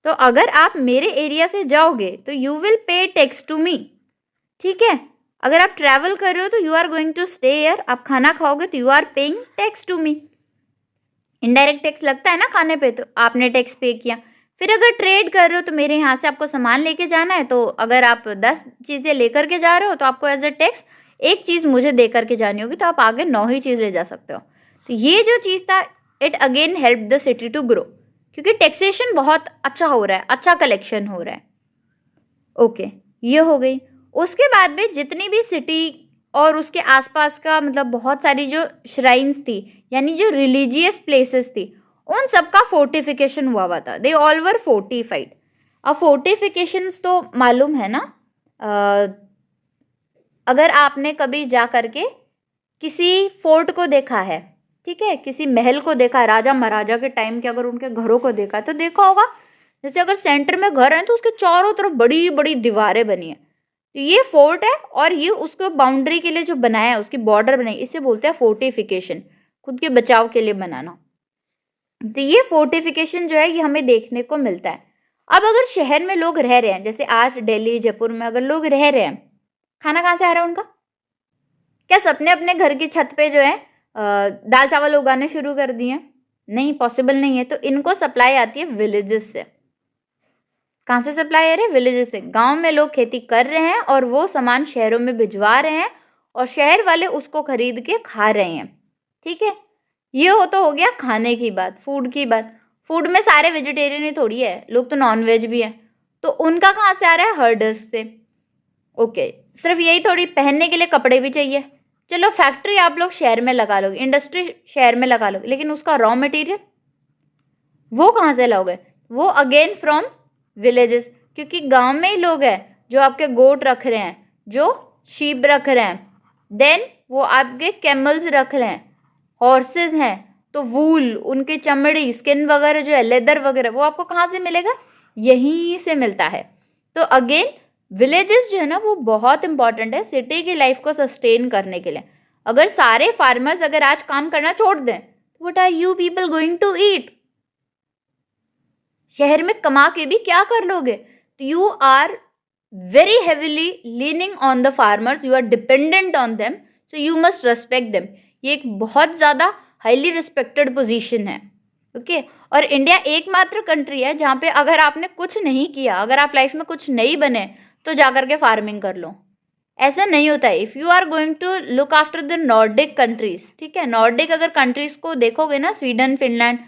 तो अगर आप मेरे एरिया से जाओगे तो you will pay tax to me, ठीक है। अगर आप ट्रैवल कर रहे हो तो you are going to stay here, आप खाना खाओगे तो you are paying tax to me. Indirect tax लगता है ना खाने पे, तो आपने टैक्स पे किया। फिर अगर ट्रेड कर रहे हो तो मेरे यहाँ से आपको सामान लेके जाना है, तो अगर आप 10 चीज़ें लेकर के जा रहे हो तो आपको एज अ टैक्स एक चीज़ मुझे दे करके जानी होगी, तो आप आगे 9 ही चीज़ ले जा सकते हो। तो ये जो चीज़ था it again help the city to grow, क्योंकि टैक्सेशन बहुत अच्छा हो रहा है, अच्छा कलेक्शन हो रहा है। ओके, ये हो गई। उसके बाद में जितनी भी सिटी और उसके आसपास का मतलब बहुत सारी जो श्राइन्स थी, यानी जो रिलीजियस प्लेसेस थी, उन सब का फोर्टिफिकेशन हुआ था। They all were fortified. अब फोर्टिफिकेशंस तो मालूम है ना, अगर आपने कभी जा करके किसी फोर्ट को देखा है, ठीक है, किसी महल को देखा है, राजा महाराजा के टाइम के अगर उनके घरों को देखा है तो देखा होगा, जैसे अगर सेंटर में घर है तो उसके चारों तरफ बड़ी बड़ी दीवारें बनी है, तो ये फोर्ट है। और ये उसको बाउंड्री के लिए जो बनाया है, उसकी बॉर्डर बनाई, इसे बोलते हैं फोर्टिफिकेशन, खुद के बचाव के लिए बनाना। तो ये फोर्टिफिकेशन जो है ये हमें देखने को मिलता है। अब अगर शहर में लोग रह रहे हैं, जैसे आज दिल्ली जयपुर में अगर लोग रह रहे हैं, खाना कहाँ से आ रहा है उनका? क्या सबने अपने घर की छत पे जो है दाल चावल उगाने शुरू कर दिए? नहीं, पॉसिबल नहीं है। तो इनको सप्लाई आती है विलेजेस से। कहाँ से सप्लाई आ रही है? विलेजेस से। गांव में लोग खेती कर रहे हैं और वो सामान शहरों में भिजवा रहे हैं और शहर वाले उसको खरीद के खा रहे हैं, ठीक है। ये हो गया खाने की बात, फूड की बात। फूड में सारे वेजिटेरियन ही थोड़ी है, लोग तो नॉन वेज भी है, तो उनका कहाँ से आ रहा है? हर्डर्स से। ओके, सिर्फ यही थोड़ी, पहनने के लिए कपड़े भी चाहिए। चलो फैक्ट्री आप लोग शहर में लगा लोगे, इंडस्ट्री शहर में लगा लोगे, लेकिन उसका रॉ मटेरियल वो कहाँ से लाओगे? वो अगेन फ्रॉम विलेजेस, क्योंकि गांव में ही लोग हैं जो आपके गोट रख रहे हैं, जो शीप रख रहे हैं, देन वो आपके कैमल्स रख रहे हैं, हॉर्सेस हैं, तो वूल, उनकी चमड़ी, स्किन वगैरह जो है, लेदर वगैरह, वो आपको कहाँ से मिलेगा? यहीं से मिलता है। तो अगेन विलेजेस जो है ना वो बहुत इंपॉर्टेंट है सिटी की लाइफ को सस्टेन करने के लिए। अगर सारे फार्मर्स अगर आज काम करना छोड़ दें, what are you people going to eat? शहर में कमा के भी क्या कर लोगे? तो you are very heavily leaning on the farmers, you are dependent on them, so you must respect them. ये एक बहुत ज़्यादा हाईली रिस्पेक्टेड पोजीशन है, ओके। और इंडिया एकमात्र कंट्री है जहाँ पे अगर आपने कुछ नहीं किया, अगर आप लाइफ में कुछ नहीं बने, तो जाकर के फार्मिंग कर लो। ऐसा नहीं होता है। If you are going to look after the Nordic countries, ठीक है, नॉर्डिक अगर कंट्रीज को देखोगे ना, स्वीडन, फिनलैंड,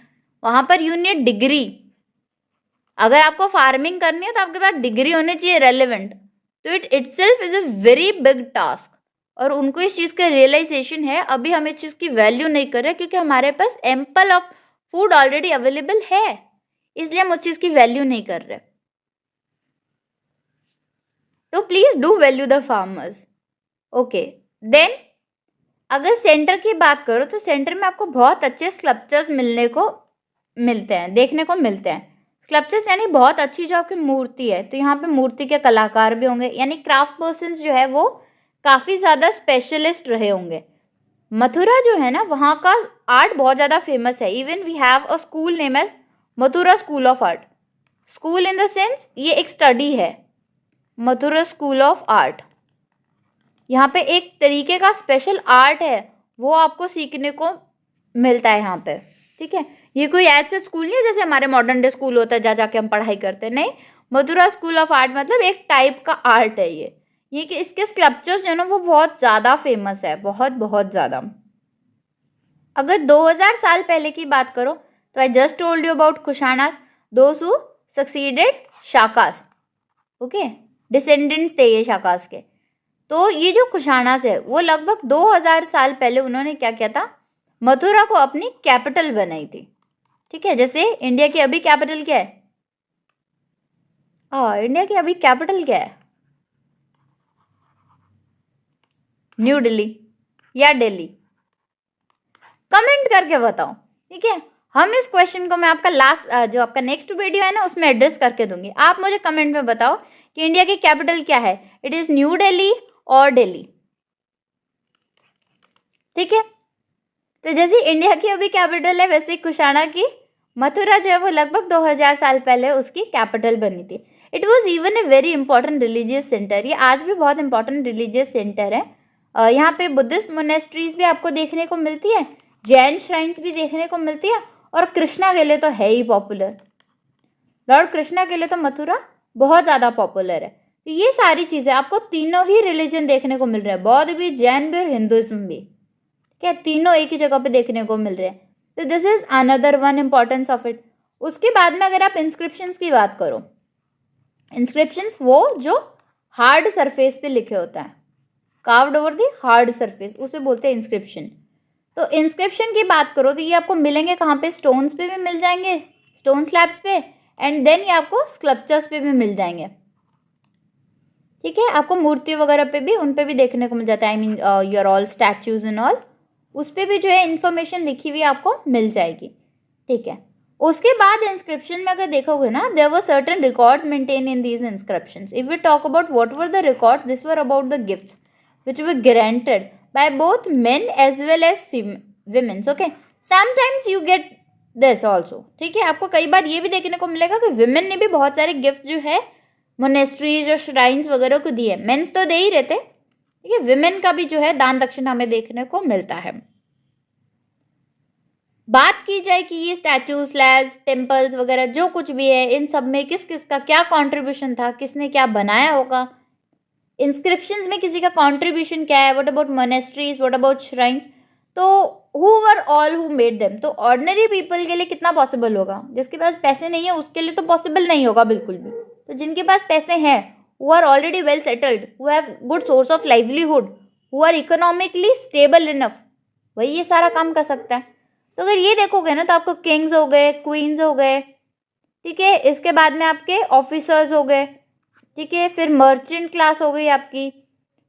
वहाँ पर यू नीड डिग्री। अगर आपको फार्मिंग करनी है तो आपके पास डिग्री होनी चाहिए रेलेवेंट। तो it itself is a very big task, और उनको इस चीज़ का रियलाइजेशन है। अभी हम इस चीज़ की वैल्यू नहीं कर रहे क्योंकि हमारे पास ample of food already available है, इसलिए हम उस चीज़ की वैल्यू नहीं कर रहे। तो please do value the farmers, okay. Then अगर सेंटर की बात करो तो सेंटर में आपको बहुत अच्छे स्कल्पचर्स मिलते हैं, देखने को मिलते हैं। स्कल्पचर्स यानी बहुत अच्छी जो आपकी मूर्ति है, तो यहाँ पे मूर्ति के कलाकार भी होंगे, यानी क्राफ्ट पर्सन्स जो है वो काफ़ी ज़्यादा स्पेशलिस्ट रहे होंगे। मथुरा जो है ना वहाँ का आर्ट बहुत ज़्यादा फेमस है। Even we have a school name as Mathura school of art. School in the sense ये एक स्टडी है, मथुरा स्कूल ऑफ आर्ट। यहाँ पे एक तरीके का स्पेशल आर्ट है, वो आपको सीखने को मिलता है यहाँ पे, ठीक है। ये कोई ऐसा स्कूल नहीं है जैसे हमारे मॉडर्न डे स्कूल होता है जा जाके हम पढ़ाई करते हैं, नहीं। मथुरा स्कूल ऑफ आर्ट मतलब एक टाइप का आर्ट है ये कि इसके स्कल्पचर्स जो है ना वो बहुत ज़्यादा फेमस है, बहुत बहुत ज़्यादा। अगर 2000 साल पहले की बात करो तो I just told you about Kushanas, those who succeeded Shakas, okay, descendants थे ये शाकास के। तो ये जो कुशाणास है वो लगभग 2000 साल पहले उन्होंने क्या किया था, मथुरा को अपनी कैपिटल बनाई थी। ठीक है, जैसे इंडिया की अभी कैपिटल क्या है? इंडिया की अभी कैपिटल क्या है? न्यू दिल्ली या दिल्ली? कमेंट करके बताओ। ठीक है, हम इस क्वेश्चन को मैं आपका लास्ट जो आपका नेक्स्ट वीडियो है ना उसमें एड्रेस करके दूंगी। आप मुझे कमेंट में बताओ कि इंडिया की कैपिटल क्या है, इट इज न्यू दिल्ली और दिल्ली। ठीक है, तो जैसे इंडिया की अभी कैपिटल है वैसे कुशाणा की मथुरा जो है वो लगभग 2000 साल पहले उसकी कैपिटल बनी थी। It was even a very important religious centre. ये आज भी बहुत इंपॉर्टेंट रिलीजियस सेंटर है। यहाँ पे बुद्धिस्ट मोनेस्ट्रीज भी आपको देखने को मिलती है, जैन श्राइन्स भी देखने को मिलती है, और कृष्णा के लिए तो है ही पॉपुलर। लॉर्ड कृष्णा के लिए तो मथुरा बहुत ज़्यादा पॉपुलर है। तो ये सारी चीज़ें आपको तीनों ही रिलीजन देखने को मिल रहा है, बौद्ध भी, जैन भी और हिंदुइज्म भी। क्या तीनों एक ही जगह पे देखने को मिल रहे हैं। तो this is another one importance of it. उसके बाद में अगर आप इंस्क्रिप्शंस की बात करो, इंस्क्रिप्शंस वो जो हार्ड सरफेस पे लिखे होता है, carved over the hard surface, उसे बोलते हैं इंस्क्रिप्शन। तो इंस्क्रिप्शन की बात करो तो ये आपको मिलेंगे कहाँ पे? स्टोन्स पे भी मिल जाएंगे, स्टोन स्लैब्स पे, एंड देन ये आपको स्कल्पचर्स पे भी मिल जाएंगे। ठीक है, आपको मूर्ति वगैरह पे भी, उन पे भी देखने को मिल जाता है। I mean your all statues and all, उस पर भी जो है इन्फॉर्मेशन लिखी हुई आपको मिल जाएगी। ठीक है, उसके बाद इंस्क्रिप्शन में अगर देखोगे ना, there were certain records maintain in these inscriptions. If we talk about what were the records, this were about the gifts which were granted by both men as well as women's. Okay, sometimes you get this also. ठीक है, आपको कई बार ये भी देखने को मिलेगा कि विमेन ने भी बहुत सारे गिफ्ट जो है मोनेस्ट्रीज और श्राइन्स वगैरह को दिए। मेंस तो दे ही रहते, ठीक है, विमेन का भी जो है दान दक्षिणा हमें देखने को मिलता है। बात की जाए कि ये स्टैचू, स्लैब्स, टेम्पल्स वगैरह जो कुछ भी है, इन सब में किस किस का क्या कंट्रीब्यूशन था, किसने क्या बनाया होगा, इंस्क्रिप्शंस में किसी का कंट्रीब्यूशन क्या है, what about monasteries, what about shrines, तो who were all who made them. तो ऑर्डिनरी पीपल के लिए कितना पॉसिबल होगा, जिसके पास पैसे नहीं है उसके लिए तो पॉसिबल नहीं होगा बिल्कुल भी। तो जिनके पास पैसे हैं, who are already well settled, who have good source of livelihood, who are economically stable enough, वही ये सारा काम कर सकता है। तो अगर ये देखोगे ना तो आपको किंग्स हो गए, क्वींस हो गए, ठीक है, इसके बाद में आपके ऑफिसर्स हो गए, ठीक है, फिर मर्चेंट क्लास हो गई आपकी,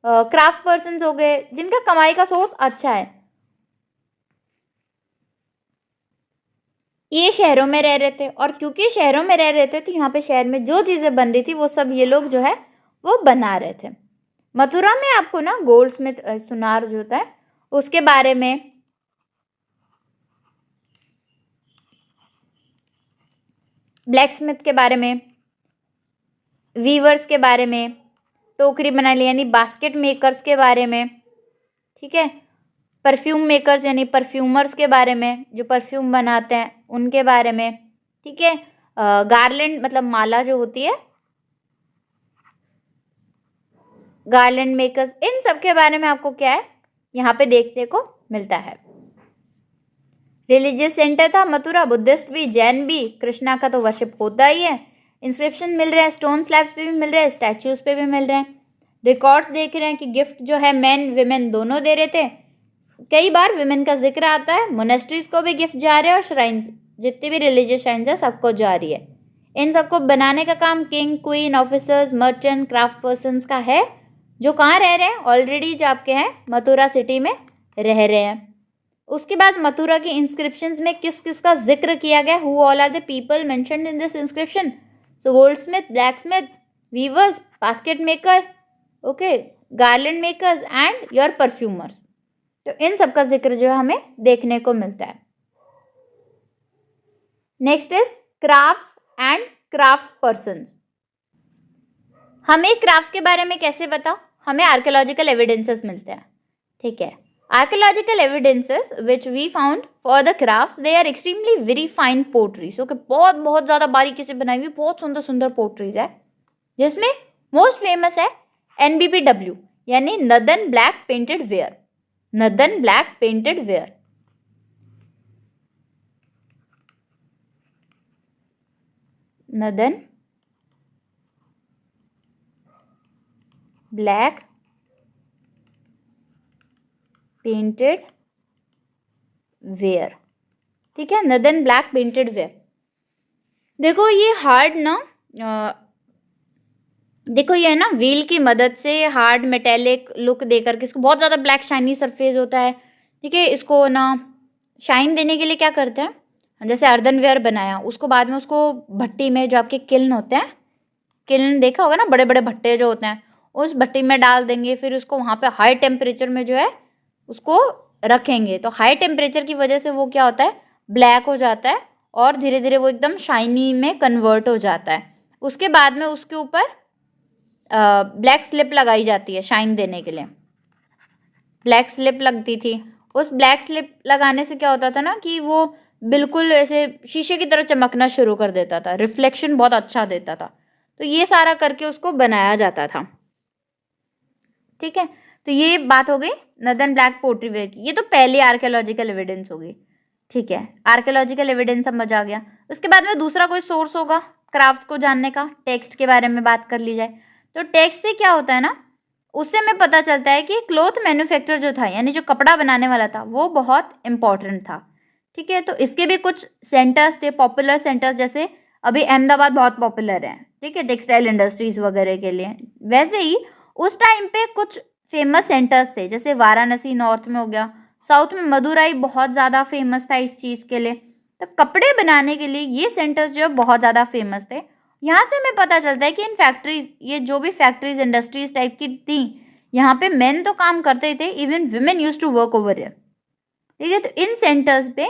क्राफ्ट पर्सन हो गए, जिनका कमाई का सोर्स अच्छा है, ये शहरों में रह रहे थे। और क्योंकि शहरों में रह रहे थे तो यहाँ पे शहर में जो चीज़ें बन रही थी वो सब ये लोग जो है वो बना रहे थे। मथुरा में आपको ना गोल्ड स्मिथ, सुनार जो होता है उसके बारे में, ब्लैक स्मिथ के बारे में, वीवर्स के बारे में, टोकरी बनाने यानी बास्केट मेकर्स के बारे में, ठीक है, परफ्यूम मेकर्स यानी परफ्यूमर्स के बारे में, जो परफ्यूम बनाते हैं उनके बारे में, ठीक है, गार्लैंड मतलब माला जो होती है, गार्लैंड मेकर्स, इन सब के बारे में आपको क्या है यहाँ पे देखने को मिलता है। रिलीजियस सेंटर था मथुरा, बुद्धिस्ट भी, जैन भी, कृष्णा का तो वर्शिप होता ही है। इंस्क्रिप्शन मिल रहे हैं, स्टोन स्लैब्स पे भी मिल रहे हैं, स्टैच्यूज पे भी मिल रहे हैं, रिकॉर्ड्स देख रहे हैं कि गिफ्ट जो है मैन विमेन दोनों दे रहे थे। कई बार विमेन का जिक्र आता है, मोनेस्ट्रीज को भी गिफ्ट जा रहे हैं और श्राइन्स, जितनी भी रिलीजियस श्राइन्स है सबको जा रही है। इन सबको बनाने का काम king, queen, officers, merchant, craft person का है, जो कहाँ रह रहे हैं ऑलरेडी, जो आपके हैं मथुरा सिटी में रह रहे हैं। उसके बाद मथुरा की इंस्क्रिप्शंस में किस किस का जिक्र किया गया, who all are the people mentioned in this inscription. So goldsmith, blacksmith, weavers, basket maker, okay, garland makers and your perfumers. तो इन सब का जिक्र जो है हमें देखने को मिलता है। Next is crafts and craft persons. हमें क्राफ्ट के बारे में कैसे बताओ, हमें आर्कियोलॉजिकल एविडेंसेस मिलते हैं। ठीक है, archaeological evidences which we found for the craft, they are extremely very fine potteries. Okay, बहुत बहुत ज़्यादा बारीकी से बनाई हुई बहुत सुंदर सुंदर पोर्ट्रीज है, जिसमें मोस्ट फेमस है NBPW यानी northern black painted where. Northern black painted where, northern black painted where, ठीक है, नदन ब्लैक पेंटेड वेयर। देखो ये हार्ड ना देखो ये है ना व्हील की मदद से हार्ड मेटेलिक लुक देकर के, इसको बहुत ज़्यादा ब्लैक शाइनी सरफेस होता है, ठीक है। इसको ना शाइन देने के लिए क्या करते हैं, जैसे अर्दनवेयर बनाया उसको बाद में उसको भट्टी में, जो आपके किल्न होते हैं, किल्न देखा होगा ना, बड़े बड़े भट्टे जो होते हैं, उस भट्टी में डाल देंगे, फिर उसको वहाँ पे हाई टेम्परेचर में जो है उसको रखेंगे। तो हाई टेम्परेचर की वजह से वो क्या होता है, ब्लैक हो जाता है और धीरे धीरे वो एकदम शाइनी में कन्वर्ट हो जाता है। उसके बाद में उसके ऊपर ब्लैक स्लिप लगाई जाती है शाइन देने के लिए, ब्लैक स्लिप लगती थी। उस ब्लैक स्लिप लगाने से क्या होता था ना कि वो बिल्कुल ऐसे शीशे की तरह चमकना शुरू कर देता था, रिफ्लेक्शन बहुत अच्छा देता था। तो ये सारा करके उसको बनाया जाता था, ठीक है। तो ये बात हो गई नदन ब्लैक पोट्री वेयर की। ये तो पहली आर्कियोलॉजिकल एविडेंस होगी, ठीक है, आर्कियोलॉजिकल एविडेंस समझ आ गया। उसके बाद में दूसरा कोई सोर्स होगा क्राफ्ट्स को जानने का, टेक्स्ट के बारे में बात कर ली जाए तो टेक्स्ट से क्या होता है ना, उससे हमें पता चलता है कि क्लॉथ मैन्युफैक्चर जो था, यानी जो कपड़ा बनाने वाला था, वो बहुत इंपॉर्टेंट था, ठीक है। तो इसके भी कुछ सेंटर्स थे, पॉपुलर सेंटर्स, जैसे अभी अहमदाबाद बहुत पॉपुलर है, ठीक है, टेक्सटाइल इंडस्ट्रीज वगैरह के लिए। वैसे ही उस टाइम पे कुछ फेमस सेंटर्स थे, जैसे वाराणसी नॉर्थ में हो गया, साउथ में मदुराई बहुत ज़्यादा फेमस था इस चीज़ के लिए। तो कपड़े बनाने के लिए ये सेंटर्स जो है बहुत ज़्यादा फेमस थे। यहाँ से हमें पता चलता है कि इन फैक्ट्रीज, ये जो भी फैक्ट्रीज इंडस्ट्रीज टाइप की थी, यहाँ पे मेन तो काम करते थे, even women use to work over here, ठीक है। तो इन सेंटर्स पे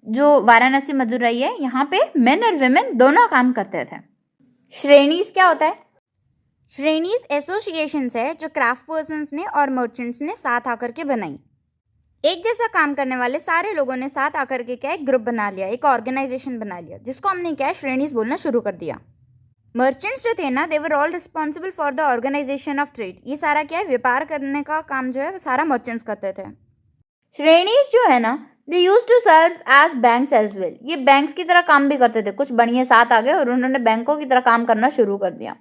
जो वाराणसी मदुराई है, यहाँ पे मेन और विमेन दोनों काम करते थे। श्रेणीज क्या होता है, श्रेणीज एसोसिएशंस है जो क्राफ्ट पर्सन्स ने और मर्चेंट्स ने साथ आकर के बनाई। एक जैसा काम करने वाले सारे लोगों ने साथ आकर के क्या एक ग्रुप बना लिया, एक ऑर्गेनाइजेशन बना लिया, जिसको हमने क्या है श्रेणीज बोलना शुरू कर दिया। मर्चेंट्स जो थे ना, they were all responsible for the organisation of trade. ये सारा क्या है, व्यापार करने का काम जो है वो सारा मर्चेंट्स करते थे। श्रेणीज जो है ना, they use to serve as banks as well. ये बैंक्स की तरह काम भी करते थे, कुछ बढ़िया साथ आ गए और उन्होंने बैंकों की तरह काम करना शुरू कर दिया।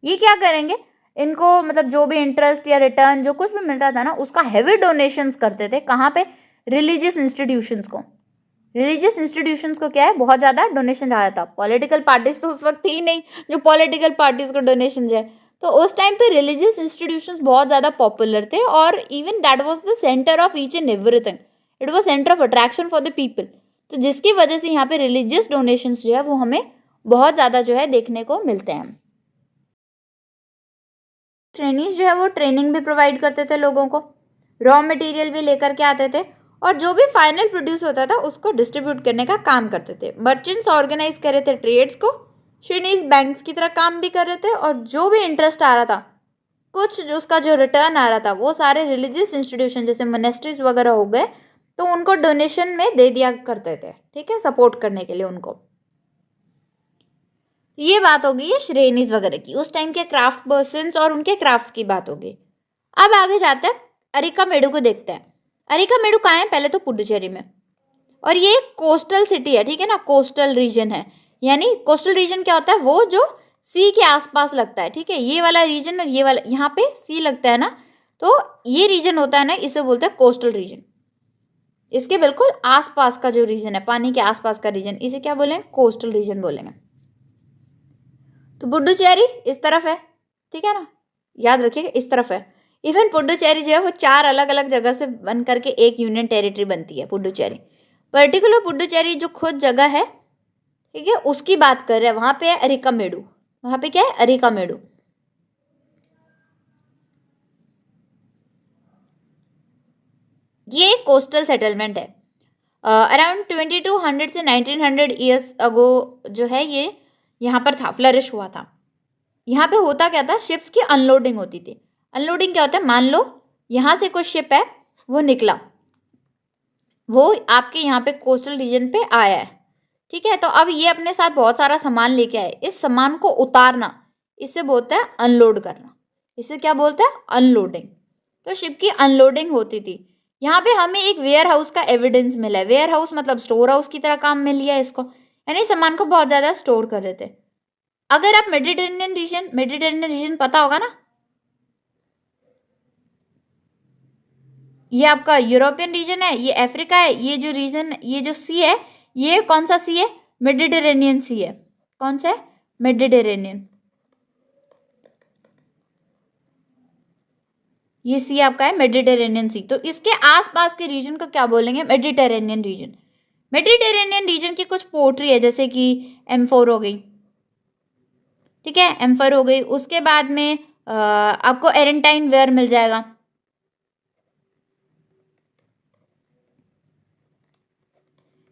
ये क्या करेंगे, इनको मतलब जो भी इंटरेस्ट या रिटर्न जो कुछ भी मिलता था ना, उसका हैवी डोनेशंस करते थे। कहाँ पे, रिलीजियस इंस्टीट्यूशंस को। रिलीजियस इंस्टीट्यूशंस को क्या है, बहुत ज़्यादा डोनेशन जाता था। पॉलिटिकल पार्टीज तो उस वक्त थी नहीं जो पॉलिटिकल पार्टीज को डोनेशन जाए, तो उस टाइम पे रिलीजियस इंस्टीट्यूशंस बहुत ज़्यादा पॉपुलर थे, और even that was the centre of each and everything, it was centre of attraction for the people. तो जिसकी वजह से यहाँ पे रिलीजियस डोनेशंस जो है वो हमें बहुत ज़्यादा जो है देखने को मिलते हैं। ट्रेनीज जो है वो ट्रेनिंग भी प्रोवाइड करते थे लोगों को, रॉ मटेरियल भी लेकर के आते थे, और जो भी फाइनल प्रोड्यूस होता था उसको डिस्ट्रीब्यूट करने का काम करते थे। मर्चेंट्स ऑर्गेनाइज कर रहे थे ट्रेड्स को, ट्रेनीज बैंक्स की तरह काम भी कर रहे थे, और जो भी इंटरेस्ट आ रहा था, कुछ जो उसका जो रिटर्न आ रहा था, वो सारे रिलीजियस इंस्टीट्यूशन जैसे मोनेस्ट्रीज वगैरह हो गए, तो उनको डोनेशन में दे दिया करते थे, ठीक है, सपोर्ट करने के लिए उनको। ये बात होगी ये श्रेणीज वगैरह की, उस टाइम के क्राफ्ट पर्सन्स और उनके क्राफ्ट्स की बात होगी। अब आगे जाते हैं, अरिकामेडु को देखते हैं। अरिकामेडु कहाँ है, पहले तो पुडुचेरी में, और ये कोस्टल सिटी है, ठीक है ना, कोस्टल रीजन है। यानी कोस्टल रीजन क्या होता है, वो जो सी के आसपास लगता है, ठीक है, ये वाला रीजन और ये वाला, यहाँ पे सी लगता है ना, तो ये रीजन होता है ना, इसे बोलते हैं कोस्टल रीजन। इसके बिल्कुल आसपास का जो रीजन है, पानी के आसपास का रीजन, इसे क्या बोलेंगे, कोस्टल रीजन बोलेंगे। तो पुडुचेरी इस तरफ है, ठीक है ना, याद रखिएगा इस तरफ है। इवन पुडुचेरी जो है वो 4 अलग अलग जगह से बन करके एक यूनियन टेरिटरी बनती है पुडुचेरी। पर्टिकुलर पुडुचेरी जो खुद जगह है, ठीक है, उसकी बात कर रहे हैं, वहां पे है अरिकामेडु। वहां पे क्या है, अरिकामेडु। ये एक कोस्टल सेटलमेंट है। अराउंड 2200 से 1900 ईयर्स अगो जो है ये यहाँ पर था, फ्लरिश हुआ था। यहाँ पे होता क्या था, शिप्स की अनलोडिंग होती थी। अनलोडिंग क्या होता है, मान लो यहाँ से कोई शिप है, वो निकला, वो आपके यहाँ पे कोस्टल रीजन पे आया है, ठीक है, तो अब ये अपने साथ बहुत सारा सामान लेके आए, इस सामान को उतारना, इसे बोलते हैं अनलोड करना। इसे क्या बोलते हैं, अनलोडिंग। तो शिप की अनलोडिंग होती थी। यहाँ पे हमें एक वेयर हाउस का एविडेंस मिला है। वेयर हाउस मतलब स्टोर हाउस की तरह काम मिल लिया इसको, यानी सामान को बहुत ज़्यादा स्टोर कर रहे थे। अगर आप मेडिटेरेनियन रीजन पता होगा ना, ये आपका यूरोपियन रीजन है, ये अफ्रीका है, ये जो रीजन, ये जो सी है, ये कौन सा सी है? मेडिटेरेनियन सी है। कौन सा है? मेडिटेरेनियन। ये सी आपका है मेडिटेरेनियन सी। तो इसके आसपास के रीजन को क्या बोलेंगे? Mediterranean reason. मेडिटेरेनियन रीजन की कुछ पोट्री है, जैसे कि एम्फोर हो गई, ठीक है, एम्फर हो गई। उसके बाद में आपको एरेंटाइन वेयर मिल जाएगा।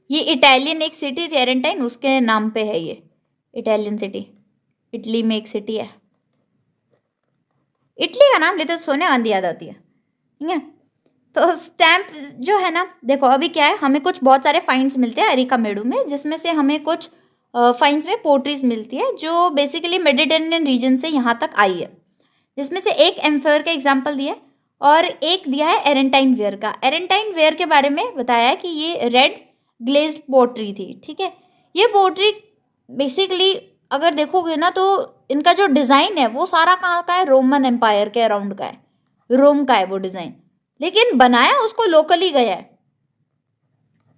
ये इटालियन एक सिटी थी एरेंटाइन, उसके नाम पे है ये इटालियन सिटी। इटली में एक सिटी है, इटली का नाम लेते तो सोनिया गांधी याद आती है, ठीक है। तो स्टैम्प जो है ना, देखो अभी क्या है, हमें कुछ बहुत सारे फाइंड्स मिलते हैं अरिकामेडू में, जिसमें से हमें कुछ फाइंड्स में पोट्रीज मिलती है जो बेसिकली मेडिटेरेनियन रीजन से यहाँ तक आई है, जिसमें से एक एम्फर का एग्जाम्पल दिया और एक दिया है एरेंटाइन वेयर का। एरेंटाइन वेयर के बारे में बताया है कि ये रेड ग्लेज्ड पोट्री थी, ठीक है। ये पोट्री बेसिकली अगर देखोगे ना तो इनका जो डिज़ाइन है वो सारा कहाँ का है? रोमन एम्पायर के अराउंड का है, रोम का है वो डिज़ाइन, लेकिन बनाया उसको लोकली गया है।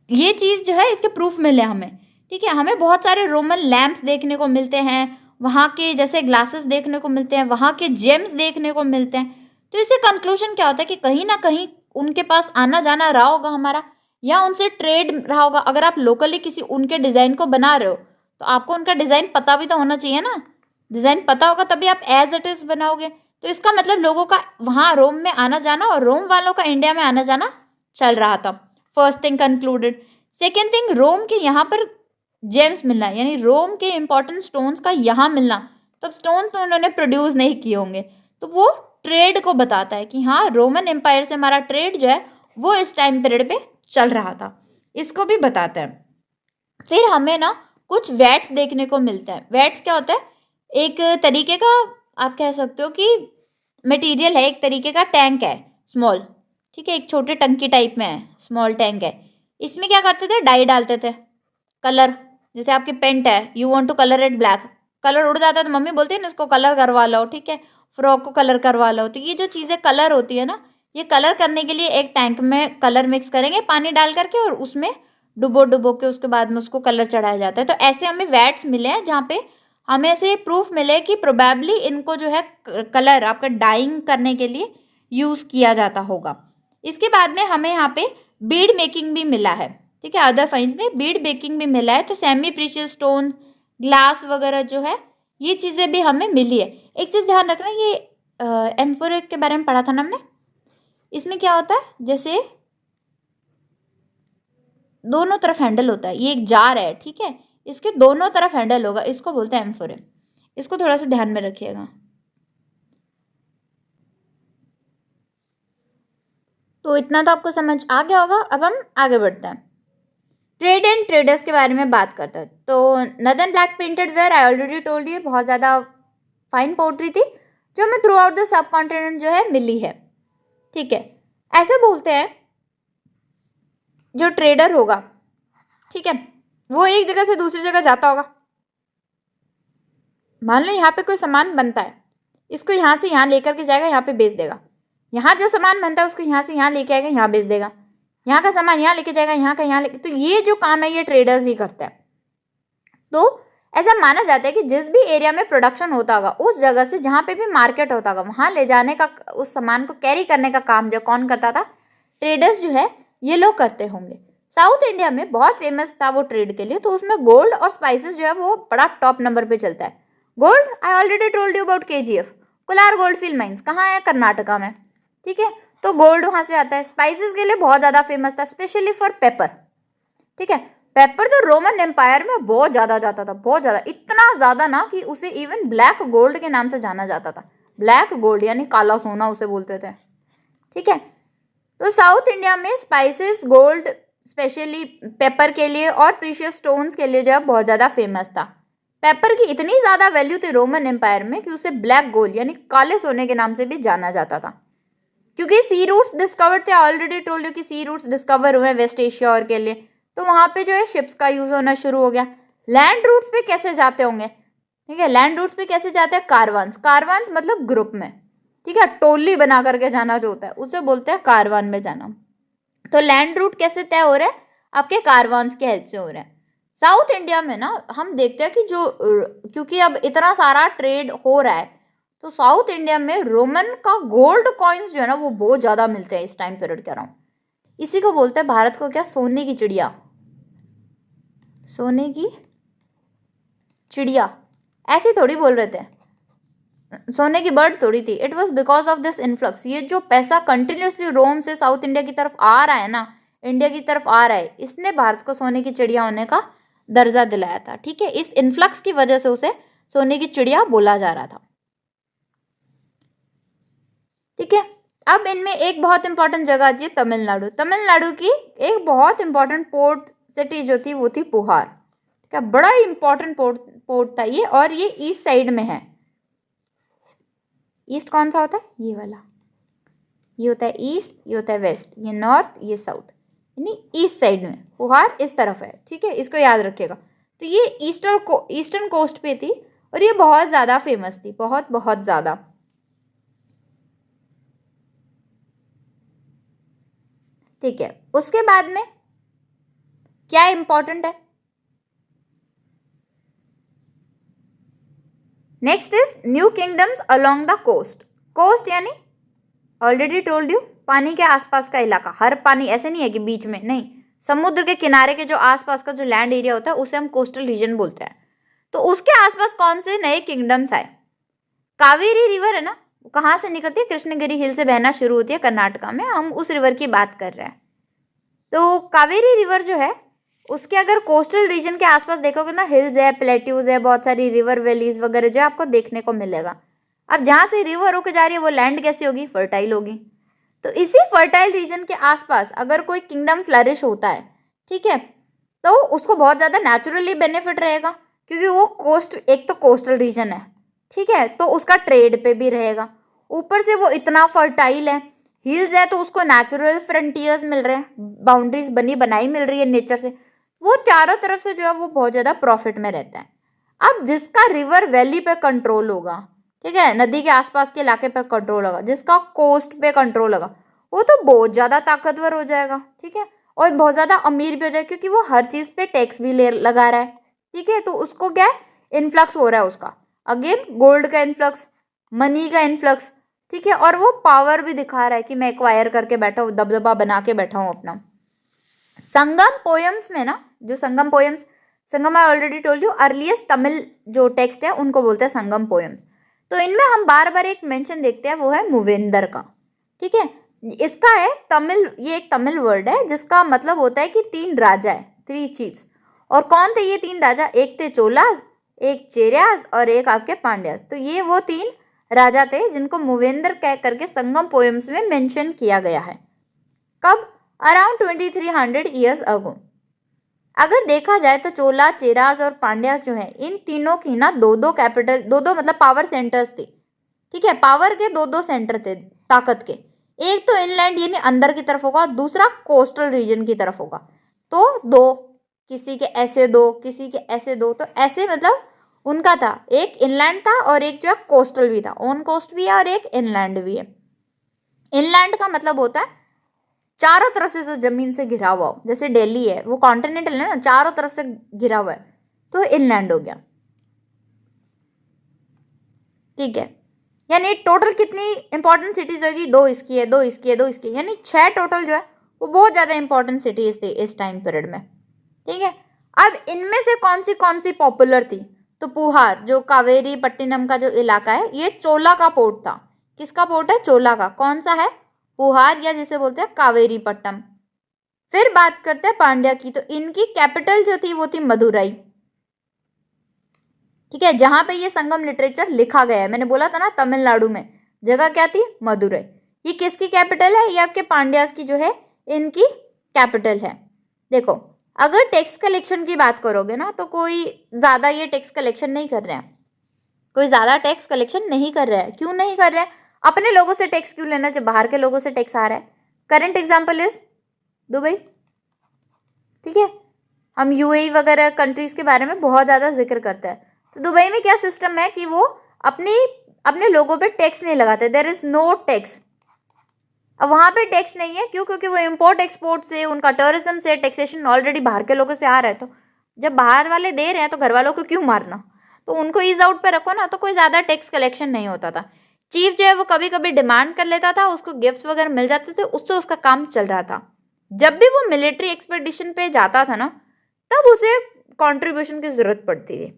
ये चीज़ जो है इसके प्रूफ मिले हमें, ठीक है। हमें बहुत सारे रोमन लैम्प्स देखने को मिलते हैं, वहाँ के जैसे ग्लासेस देखने को मिलते हैं, वहाँ के जेम्स देखने को मिलते हैं। तो इससे कंक्लूजन क्या होता है कि कहीं ना कहीं उनके पास आना जाना रहा होगा हमारा, या उनसे ट्रेड रहा होगा। अगर आप लोकली किसी उनके डिज़ाइन को बना रहे हो तो आपको उनका डिज़ाइन पता भी तो होना चाहिए ना, डिज़ाइन पता होगा तभी आप एज इट इज़ बनाओगे। तो इसका मतलब लोगों का वहाँ रोम में आना जाना और रोम वालों का इंडिया में आना जाना चल रहा था। First thing concluded. Second thing, Rome के यहाँ पर जेम्स मिलना, यानी रोम के इंपॉर्टेंट स्टोन्स का यहाँ मिलना, तब स्टोन्स तो उन्होंने प्रोड्यूस नहीं किए होंगे, तो वो ट्रेड को बताता है कि हाँ रोमन एम्पायर से हमारा ट्रेड जो है वो इस टाइम पीरियड पे चल रहा था, इसको भी बताता है। फिर हमें ना कुछ वैट्स देखने को मिलता है। वैट्स क्या होता है? एक तरीके का आप कह सकते हो कि मटेरियल है, एक तरीके का टैंक है स्मॉल, ठीक है, एक छोटे टंकी टाइप में है, स्मॉल टैंक है। इसमें क्या करते थे? डाई डालते थे, कलर। जैसे आपकी पेंट है, you want to colour it black, colour उड़ जाता है तो मम्मी बोलती है ना इसको कलर करवा लो, ठीक है, फ्रॉक को कलर करवा लो। तो ये जो चीज़ें कलर होती है ना, ये कलर करने के लिए एक टैंक में कलर मिक्स करेंगे पानी डाल करके और उसमें डुबो डुबो के उसके बाद में उसको कलर चढ़ाया जाता है। तो ऐसे हमें वैट्स मिले हैं जहाँ पे हमें ऐसे प्रूफ मिले कि प्रोबेबली इनको जो है कलर आपका डाइंग करने के लिए यूज़ किया जाता होगा। इसके बाद में हमें यहाँ पे बीड मेकिंग भी मिला है, ठीक है, अदर फाइंड्स में बीड मेकिंग भी मिला है। तो सेमी प्रीशियस स्टोन, ग्लास वगैरह जो है ये चीज़ें भी हमें मिली है। एक चीज़ ध्यान रखना, ये एम्फोरिक के बारे में पढ़ा था ना हमने, इसमें क्या होता है, जैसे दोनों तरफ हैंडल होता है, ये एक जार है, ठीक है, इसके दोनों तरफ हैंडल होगा, इसको बोलते हैं एम्फोरिक। इसको थोड़ा सा ध्यान में रखिएगा। तो इतना तो आपको समझ आ गया होगा। अब हम आगे बढ़ते हैं, ट्रेड एंड ट्रेडर्स के बारे में बात करते हैं। तो northern black painted ware I already told you, बहुत ज़्यादा फाइन पोट्री थी जो हमें throughout the subcontinent जो है मिली है, ठीक है। ऐसे बोलते हैं जो ट्रेडर होगा, ठीक है, वो एक जगह से दूसरी जगह जाता होगा। मान लो यहाँ पे कोई सामान बनता है, इसको यहाँ से यहाँ लेकर के जाएगा, यहाँ पे बेच देगा। यहाँ जो सामान बनता है उसको यहाँ से यहाँ लेके आएगा, यहाँ बेच देगा। यहाँ का सामान यहाँ लेके जाएगा, यहाँ का यहाँ लेके, तो ये जो काम है ये ट्रेडर्स ही करते हैं। तो ऐसा माना जाता है कि जिस भी एरिया में प्रोडक्शन होता होगा उस जगह से जहाँ पे भी मार्केट होता होगा वहाँ ले जाने का, उस सामान को कैरी करने का काम जो कौन करता था? ट्रेडर्स जो है ये लोग करते होंगे। साउथ इंडिया में बहुत फेमस था वो ट्रेड के लिए, तो उसमें गोल्ड और स्पाइसेस जो है वो बड़ा टॉप नंबर पे चलता है। Gold I already told you about KGF, Kolar gold field mines कहाँ है? कर्नाटका में, ठीक है। तो गोल्ड वहाँ से आता है। स्पाइसेस के लिए बहुत ज़्यादा फेमस था, स्पेशली फॉर पेपर, ठीक है। पेपर तो रोमन एम्पायर में बहुत ज़्यादा जाता था, बहुत ज़्यादा, इतना ज़्यादा ना कि उसे इवन ब्लैक गोल्ड के नाम से जाना जाता था। ब्लैक गोल्ड यानी काला सोना उसे बोलते थे, ठीक है। तो साउथ इंडिया में स्पाइसेस, गोल्ड स्पेशली पेपर के लिए और प्रीशियस स्टोन्स के लिए जो है बहुत ज़्यादा फेमस था। पेपर की इतनी ज़्यादा वैल्यू थी रोमन एम्पायर में कि उसे ब्लैक गोल्ड यानी काले सोने के नाम से भी जाना जाता था, क्योंकि सी रूट्स डिस्कवर्ड थे। ऑलरेडी टोल्ड यू कि सी रूट्स डिस्कवर हुए वेस्ट एशिया और के लिए, तो वहाँ पे जो है शिप्स का यूज़ होना शुरू हो गया। लैंड रूट्स पे कैसे जाते होंगे? ठीक है, लैंड रूट्स पे कैसे जाते हैं? कारवान्स, कारवान्स मतलब ग्रुप में, ठीक है, टोली बना करके जाना जो होता है उसे बोलते हैं कारवान में जाना। तो लैंड रूट कैसे तय हो रहा है, आपके कारवान्स की हेल्प से हो रहा है। साउथ इंडिया में ना हम देखते हैं कि जो क्योंकि अब इतना सारा ट्रेड हो रहा है, तो साउथ इंडिया में रोमन का गोल्ड कॉइन्स जो है ना वो बहुत ज्यादा मिलते हैं इस टाइम पीरियड के अराउंड। इसी को बोलते हैं भारत को क्या, सोने की चिड़िया, सोने की चिड़िया ऐसे थोड़ी बोल रहे थे, सोने की बर्ड थोड़ी थी। It was because of this influx, ये जो पैसा कंटिन्यूसली रोम से साउथ इंडिया की तरफ आ रहा है ना, इंडिया की तरफ आ रहा है, इसने भारत को सोने की चिड़िया होने का दर्जा दिलाया था। ठीक है, इस इन्फ्लक्स की वजह से उसे सोने की चिड़िया बोला जा रहा था। ठीक है, अब इनमें एक बहुत इंपॉर्टेंट जगह आती है तमिलनाडु। तमिलनाडु की एक बहुत इंपॉर्टेंट पोर्ट सिटी जो थी वो थी पुहार। ठीक है, बड़ा ही इंपॉर्टेंट पोर्ट था ये, और ये ईस्ट साइड में है। ईस्ट कौन सा होता है, ये वाला, ये होता है ईस्ट, ये होता है वेस्ट, ये नॉर्थ, ये साउथ, यानी ईस्ट साइड में पुहार इस तरफ है। ठीक है, इसको याद रखिएगा। तो ये ईस्टर्न कोस्ट पे थी और ये बहुत ज़्यादा फेमस थी, बहुत बहुत ज़्यादा। ठीक है, उसके बाद में क्या इंपॉर्टेंट है, next is new kingdoms along the coast. Coast यानी ऑलरेडी टोल्ड यू, पानी के आसपास का इलाका। हर पानी ऐसे नहीं है कि बीच में, नहीं, समुद्र के किनारे के जो आसपास का जो लैंड एरिया होता है उसे हम कोस्टल रीजन बोलते हैं। तो उसके आसपास कौन से नए किंगडम्स आए, कावेरी रिवर है ना, कहाँ से निकलती है, कृष्णगिरी हिल से बहना शुरू होती है कर्नाटका में, हम उस रिवर की बात कर रहे हैं। तो कावेरी रिवर जो है उसके अगर कोस्टल रीजन के आसपास देखोगे ना, हिल्स है, प्लेट्यूज है, बहुत सारी रिवर वैलीज वगैरह जो आपको देखने को मिलेगा। अब जहाँ से रिवर होकर जा रही है वो लैंड कैसी होगी, फर्टाइल होगी। तो इसी फर्टाइल रीजन के आसपास अगर कोई किंगडम फ्लरिश होता है, ठीक है, तो उसको बहुत ज़्यादा नेचुरली बेनिफिट रहेगा, क्योंकि वो कोस्ट, एक तो कोस्टल रीजन है, ठीक है, तो उसका ट्रेड पे भी रहेगा, ऊपर से वो इतना फर्टाइल है, हिल्स है तो उसको नेचुरल फ्रंटियर्स मिल रहे हैं, बाउंड्रीज बनी बनाई मिल रही है नेचर से, वो चारों तरफ से जो है वो बहुत ज़्यादा प्रॉफिट में रहता है। अब जिसका रिवर वैली पे कंट्रोल होगा, ठीक है, नदी के आसपास के इलाके पे कंट्रोल होगा, जिसका कोस्ट पे कंट्रोल होगा, वो तो बहुत ज़्यादा ताकतवर हो जाएगा। ठीक है, और बहुत ज़्यादा अमीर भी हो जाएगा, क्योंकि वो हर चीज़ पे टैक्स भी ले लगा रहा है। ठीक है, तो उसको क्या है, इन्फ्लक्स हो रहा है उसका, अगेन गोल्ड का इन्फ्लक्स, मनी का इन्फ्लक्स। ठीक है, और वो पावर भी दिखा रहा है कि मैं एक्वायर करके बैठा हूँ, दबदबा बना के बैठा हूँ अपना। संगम पोएम्स में ना, जो Sangam poems, Sangam I already told you, earliest Tamil जो टेक्स्ट है उनको बोलते हैं संगम पोएम्स। तो इनमें हम बार बार एक मेंशन देखते हैं, वो है मूवेंदर का। ठीक है, इसका है तमिल, ये एक तमिल वर्ड है जिसका मतलब होता है कि 3 राजा है, 3 चीफ्स। और कौन थे ये 3 राजा, एक थे चोलास, एक चेरियास और एक आपके पांड्यास। तो ये वो 3 राजा थे जिनको मूवेंदर कह करके संगम पोएम्स में मेंशन किया गया है। कब, अराउंड 2300 ईयर्स अगो। अगर देखा जाए तो चोला, चेराज और पांड्यास जो है, इन तीनों की ना 2-2 कैपिटल, 2-2 मतलब पावर सेंटर्स थे। ठीक है, पावर के 2-2 सेंटर थे ताकत के, एक तो इनलैंड यानी अंदर की तरफ होगा, दूसरा कोस्टल रीजन की तरफ होगा। तो 2, किसी के ऐसे 2, किसी के ऐसे 2, तो ऐसे मतलब उनका था, एक इनलैंड था और एक जो है कोस्टल भी था, ऑन कोस्ट भी है और एक इनलैंड भी है। इनलैंड का मतलब होता है चारों तरफ से जो जमीन से घिरा हुआ हो, जैसे दिल्ली है वो कॉन्टिनेंटल है ना, चारों तरफ से घिरा हुआ है, तो इनलैंड हो गया। ठीक है, यानी टोटल कितनी इंपॉर्टेंट सिटीज होगी, 2 इसकी है, 2 इसकी है, 2 इसकी है, यानी 6 टोटल जो है वो बहुत ज़्यादा इंपॉर्टेंट सिटीज थी इस टाइम पीरियड में। ठीक है, अब इनमें से कौन सी पॉपुलर थी, तो पुहार जो कावेरी पट्टिनम का जो इलाका है, ये चोला का पोर्ट था। किसका पोर्ट है, चोला का। कौन सा है, पुहार, या जिसे बोलते हैं कावेरी पट्टम। फिर बात करते हैं पांड्या की, तो इनकी कैपिटल जो थी वो थी मदुरई। ठीक है, जहां पे ये संगम लिटरेचर लिखा गया है, मैंने बोला था ना तमिलनाडु में जगह क्या थी, मदुरई। ये किसकी कैपिटल है, ये आपके पांड्यास की जो है इनकी कैपिटल है। देखो, अगर टैक्स कलेक्शन की बात करोगे ना, तो कोई ज़्यादा ये टैक्स कलेक्शन नहीं कर रहे हैं, कोई ज़्यादा टैक्स कलेक्शन नहीं कर रहा है। क्यों नहीं कर रहे हैं, अपने लोगों से टैक्स क्यों लेना जब बाहर के लोगों से टैक्स आ रहा है। Current example is Dubai. ठीक है, हम यूएई वगैरह कंट्रीज़ के बारे में बहुत ज़्यादा जिक्र करते हैं। तो दुबई में क्या सिस्टम है कि वो अपने लोगों पे टैक्स नहीं लगाते, देयर इज नो टैक्स। अब वहां पे टैक्स नहीं है, क्यों? क्योंकि वो इम्पोर्ट एक्सपोर्ट से, उनका टूरिज्म से टैक्सेशन ऑलरेडी बाहर के लोगों से आ रहा है। तो जब बाहर वाले दे रहे हैं तो घर वालों को क्यों मारना? तो उनको ईज आउट पे रखो ना, तो कोई ज्यादा टैक्स कलेक्शन नहीं होता था। चीफ जो है वो कभी कभी डिमांड कर लेता था, उसको गिफ्ट्स वगैरह मिल जाते थे, उससे उसका काम चल रहा था। जब भी वो मिलिट्री एक्सपेडिशन पे जाता था ना, तब उसे कंट्रीब्यूशन की जरूरत पड़ती थी,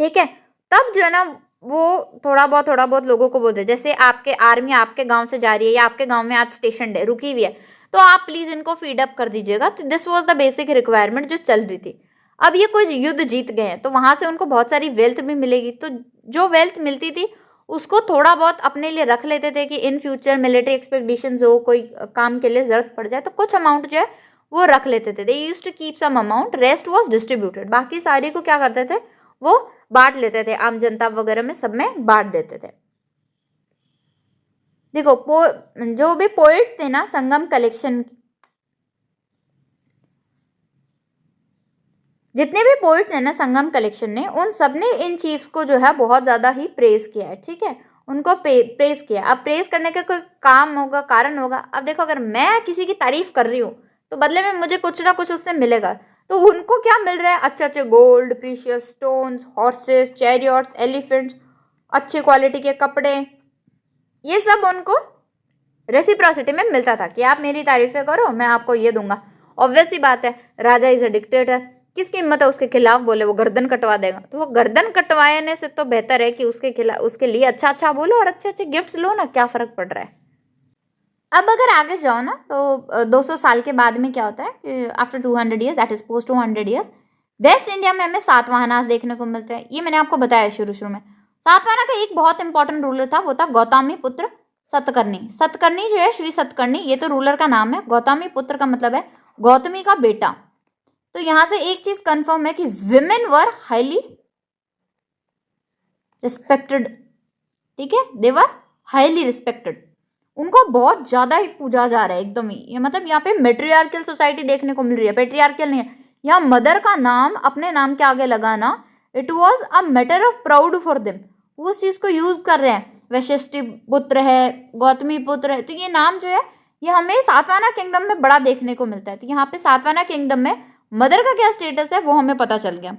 ठीक है। तब जो है ना वो थोड़ा बहुत लोगों को बोलते, जैसे आपके आर्मी आपके गांव से जा रही है या आपके गांव में आज स्टेशन है, रुकी हुई है, तो आप प्लीज इनको फीड अप कर दीजिएगा। तो this was the basic requirement जो चल रही थी। अब ये कुछ युद्ध जीत गए हैं तो वहां से उनको बहुत सारी वेल्थ भी मिलेगी, तो जो वेल्थ मिलती थी उसको थोड़ा बहुत अपने लिए रख लेते थे कि इन फ्यूचर मिलिट्री एक्सपेडिशन हो, कोई काम के लिए जरूरत पड़ जाए तो कुछ अमाउंट जो है वो रख लेते थे। They used to keep some amount, rest was distributed. बाकी सारी को क्या करते थे, वो बांट लेते थे, आम जनता वगैरह में सब में बांट देते थे। देखो जो भी पोइट्स थे ना संगम कलेक्शन, जितने भी पोइट्स हैं ना संगम कलेक्शन ने, उन सब ने इन चीफ्स को जो है बहुत ज्यादा ही प्रेज किया है, ठीक है, उनको प्रेज किया। अब प्रेज करने का कोई काम होगा, कारण होगा। अब देखो अगर मैं किसी की तारीफ कर रही हूँ तो बदले में मुझे कुछ ना कुछ उससे मिलेगा। तो उनको क्या मिल रहा है, अच्छे अच्छे gold, precious stones, horses, chariots, elephants, अच्छी क्वालिटी के कपड़े, ये सब उनको रेसिप्रोसिटी में मिलता था कि आप मेरी तारीफें करो मैं आपको ये दूंगा। ऑब्वियस सी बात है, राजा इज अ डिक्टेटर, किसकी हिम्मत है उसके खिलाफ बोले, वो गर्दन कटवा देगा। तो वो गर्दन कटवाने से तो बेहतर है कि उसके खिलाफ, उसके लिए अच्छा अच्छा बोलो और अच्छे अच्छे गिफ्ट्स लो ना, क्या फर्क पड़ रहा है। अब अगर आगे जाओ ना तो 200 साल के बाद में क्या होता है कि after 200 years, that is post 200 years, waste India में हमें सातवाहनास देखने को मिलते हैं। ये मैंने आपको बताया शुरू में। सातवाहना का एक बहुत इंपॉर्टेंट रूलर था, वो था गौतमी पुत्र सतकर्णी। सतकर्णी जो है, श्री सतकर्णी, ये तो रूलर का नाम है। गौतमी पुत्र का मतलब है गौतमी का बेटा। तो यहां से एक चीज कंफर्म है कि विमेन वर हाईली रिस्पेक्टेड, ठीक है, दे वर हाईली रिस्पेक्टेड, उनको बहुत ज्यादा ही पूजा जा रहा है एकदम ही। ये मतलब यहाँ पे मेट्रियार्कल सोसाइटी देखने को मिल रही है, पेट्रियार्कल नहीं है। यहाँ मदर का नाम अपने नाम के आगे लगाना, it was a matter of proud for them, वो उस चीज को यूज कर रहे हैं। वशिष्ठी पुत्र है, गौतमी पुत्र है, तो ये नाम जो है ये हमें सातवाहना किंगडम में बड़ा देखने को मिलता है। तो यहाँ पे सातवाहना किंगडम में मदर का क्या स्टेटस है वो हमें पता चल गया।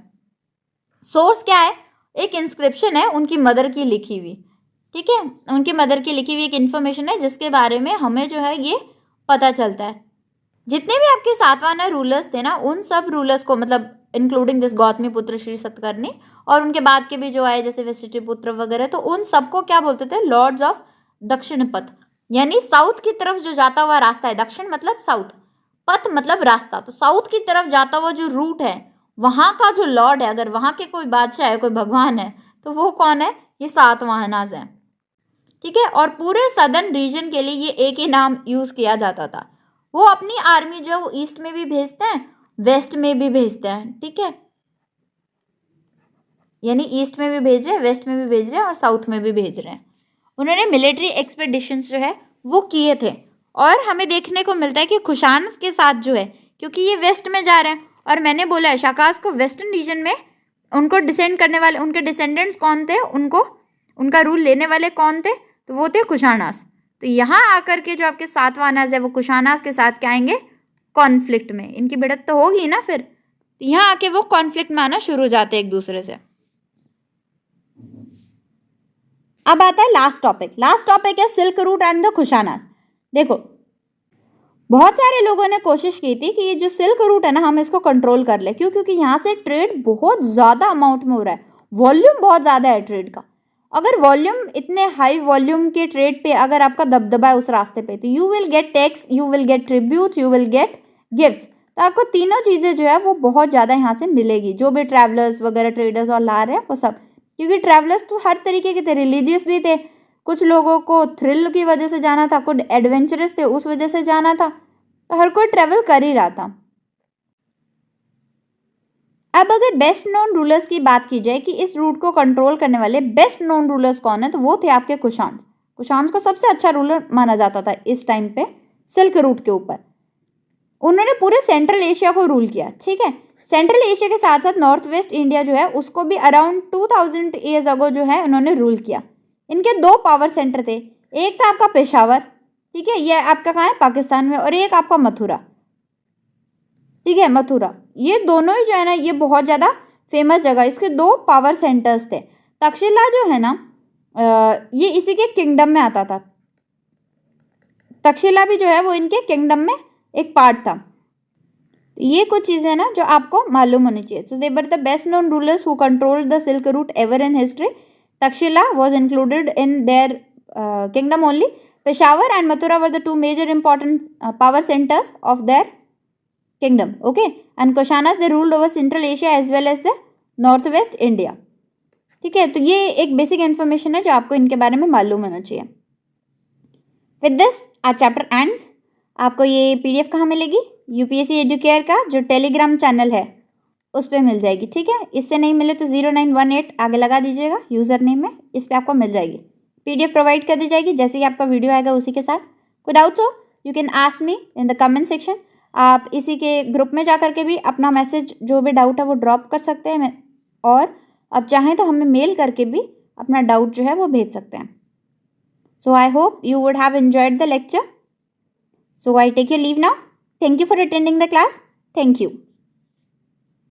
सोर्स क्या है, एक इंस्क्रिप्शन है उनकी मदर की लिखी हुई, ठीक है, उनकी मदर की लिखी हुई एक इन्फॉर्मेशन है जिसके बारे में हमें जो है ये पता चलता है। जितने भी आपके सातवाहना रूलर्स थे ना, उन सब रूलर्स को, मतलब इंक्लूडिंग दिस गौतमी पुत्र श्री सतकर्णी और उनके बाद के भी जो आए जैसे वशिष्ठ पुत्र वगैरह, तो उन सबको क्या बोलते थे, लॉर्ड्स ऑफ दक्षिण पथ, यानी साउथ की तरफ जो जाता हुआ रास्ता है, दक्षिण मतलब साउथ, पथ मतलब रास्ता, तो साउथ की तरफ जाता हुआ जो रूट है वहां का जो लॉर्ड है, अगर वहां के कोई बादशाह है, कोई भगवान है, तो वो कौन है, ये सातवाहनास है, ठीक है। और पूरे सदर्न रीजन के लिए ये एक ही नाम यूज किया जाता था। वो अपनी आर्मी जो वो ईस्ट में भी भेजते हैं, वेस्ट में भी भेजते हैं, ठीक है, यानी ईस्ट में भी भेज रहे हैं, वेस्ट में भी भेज रहे हैं और साउथ में भी भेज रहे हैं। उन्होंने मिलिट्री एक्सपेडिशंस जो है वो किए थे। और हमें देखने को मिलता है कि कुशान्स के साथ जो है, क्योंकि ये वेस्ट में जा रहे हैं और मैंने बोला है शाकास को वेस्टर्न रीजन में उनको डिसेंड करने वाले, उनके डिसेंडेंट्स कौन थे, उनको उनका रूल लेने वाले कौन थे, तो वो थे कुशानास। तो यहाँ आकर के जो आपके सातवाहनास है वो कुशानास के साथ क्या आएंगे, कॉन्फ्लिक्ट में, इनकी भिड़त तो होगी ना फिर, तो यहाँ आके वो कॉन्फ्लिक्ट में आना शुरू हो जाते हैं एक दूसरे से। अब आता है लास्ट टॉपिक। लास्ट टॉपिक है silk route and the Kushanas. देखो बहुत सारे लोगों ने कोशिश की थी कि ये जो सिल्क रूट है ना हम इसको कंट्रोल कर ले, क्यों, क्योंकि यहाँ से ट्रेड बहुत ज़्यादा अमाउंट में हो रहा है, वॉल्यूम बहुत ज़्यादा है ट्रेड का। अगर वॉल्यूम, इतने हाई वॉल्यूम के ट्रेड पे अगर आपका दबदबा है उस रास्ते पे, तो you will get tax, you will get tribute, you will get gifts. तो आपको तीनों चीज़ें जो है वो बहुत ज़्यादा यहाँ से मिलेगी, जो भी ट्रैवलर्स वगैरह ट्रेडर्स और ला रहे हैं वो सब, क्योंकि ट्रैवलर्स तो हर तरीके के थे, रिलीजियस भी थे, कुछ लोगों को थ्रिल की वजह से जाना था, कुछ एडवेंचरस थे उस वजह से जाना था, तो हर कोई ट्रेवल कर ही रहा था। अब अगर बेस्ट नोन रूलर्स की बात की जाए कि इस रूट को कंट्रोल करने वाले बेस्ट नोन रूलर्स कौन है, तो वो थे आपके कुशान्स। कुशान्स को सबसे अच्छा रूलर माना जाता था इस टाइम पे सिल्क रूट के ऊपर। उन्होंने पूरे सेंट्रल एशिया को रूल किया, ठीक है। सेंट्रल एशिया के साथ साथ नॉर्थ वेस्ट इंडिया जो है उसको भी अराउंड 2000 ईयर्स अगो जो है उन्होंने रूल किया। इनके दो पावर सेंटर थे, एक था आपका पेशावर, ठीक है, ये आपका कहाँ है, पाकिस्तान में, और एक आपका मथुरा, ठीक है, मथुरा। ये दोनों ही जो है ना ये बहुत ज़्यादा फेमस जगह, इसके दो पावर सेंटर्स थे। तक्षशिला जो है ना ये इसी के किंगडम में आता था। तक्षशिला भी जो है वो इनके किंगडम में एक पार्ट था। ये कुछ चीज़ें हैं ना जो आपको मालूम होनी चाहिए। So they were the best known rulers who controlled the silk route ever in history. Taxila was included in their kingdom only. Peshawar and Mathura were the two major important power centers of their kingdom. Okay, and Kushanas they ruled over Central Asia as well as the Northwest India. ठीक है, तो ये एक basic information है जो आपको इनके बारे में मालूम होना चाहिए। विद दिस आज चैप्टर एंड्स। आपको ये पीडीएफ कहाँ मिलेगी? यूपीएससी एजुकेयर का जो टेलीग्राम चैनल है उस पर मिल जाएगी, ठीक है। इससे नहीं मिले तो 0918 आगे लगा दीजिएगा यूज़र नेम में, इस पर आपको मिल जाएगी। पीडीएफ प्रोवाइड कर दी जाएगी जैसे ही आपका वीडियो आएगा उसी के साथ। कोई डाउट्स हो you can ask me in the comment section. आप इसी के ग्रुप में जा करके भी अपना मैसेज जो भी डाउट है वो ड्रॉप कर सकते हैं, और आप चाहें तो हमें मेल करके भी अपना डाउट जो है वो भेज सकते हैं। So I hope you would have enjoyed the lecture. So I take your leave now. Thank you for attending the class. Thank you.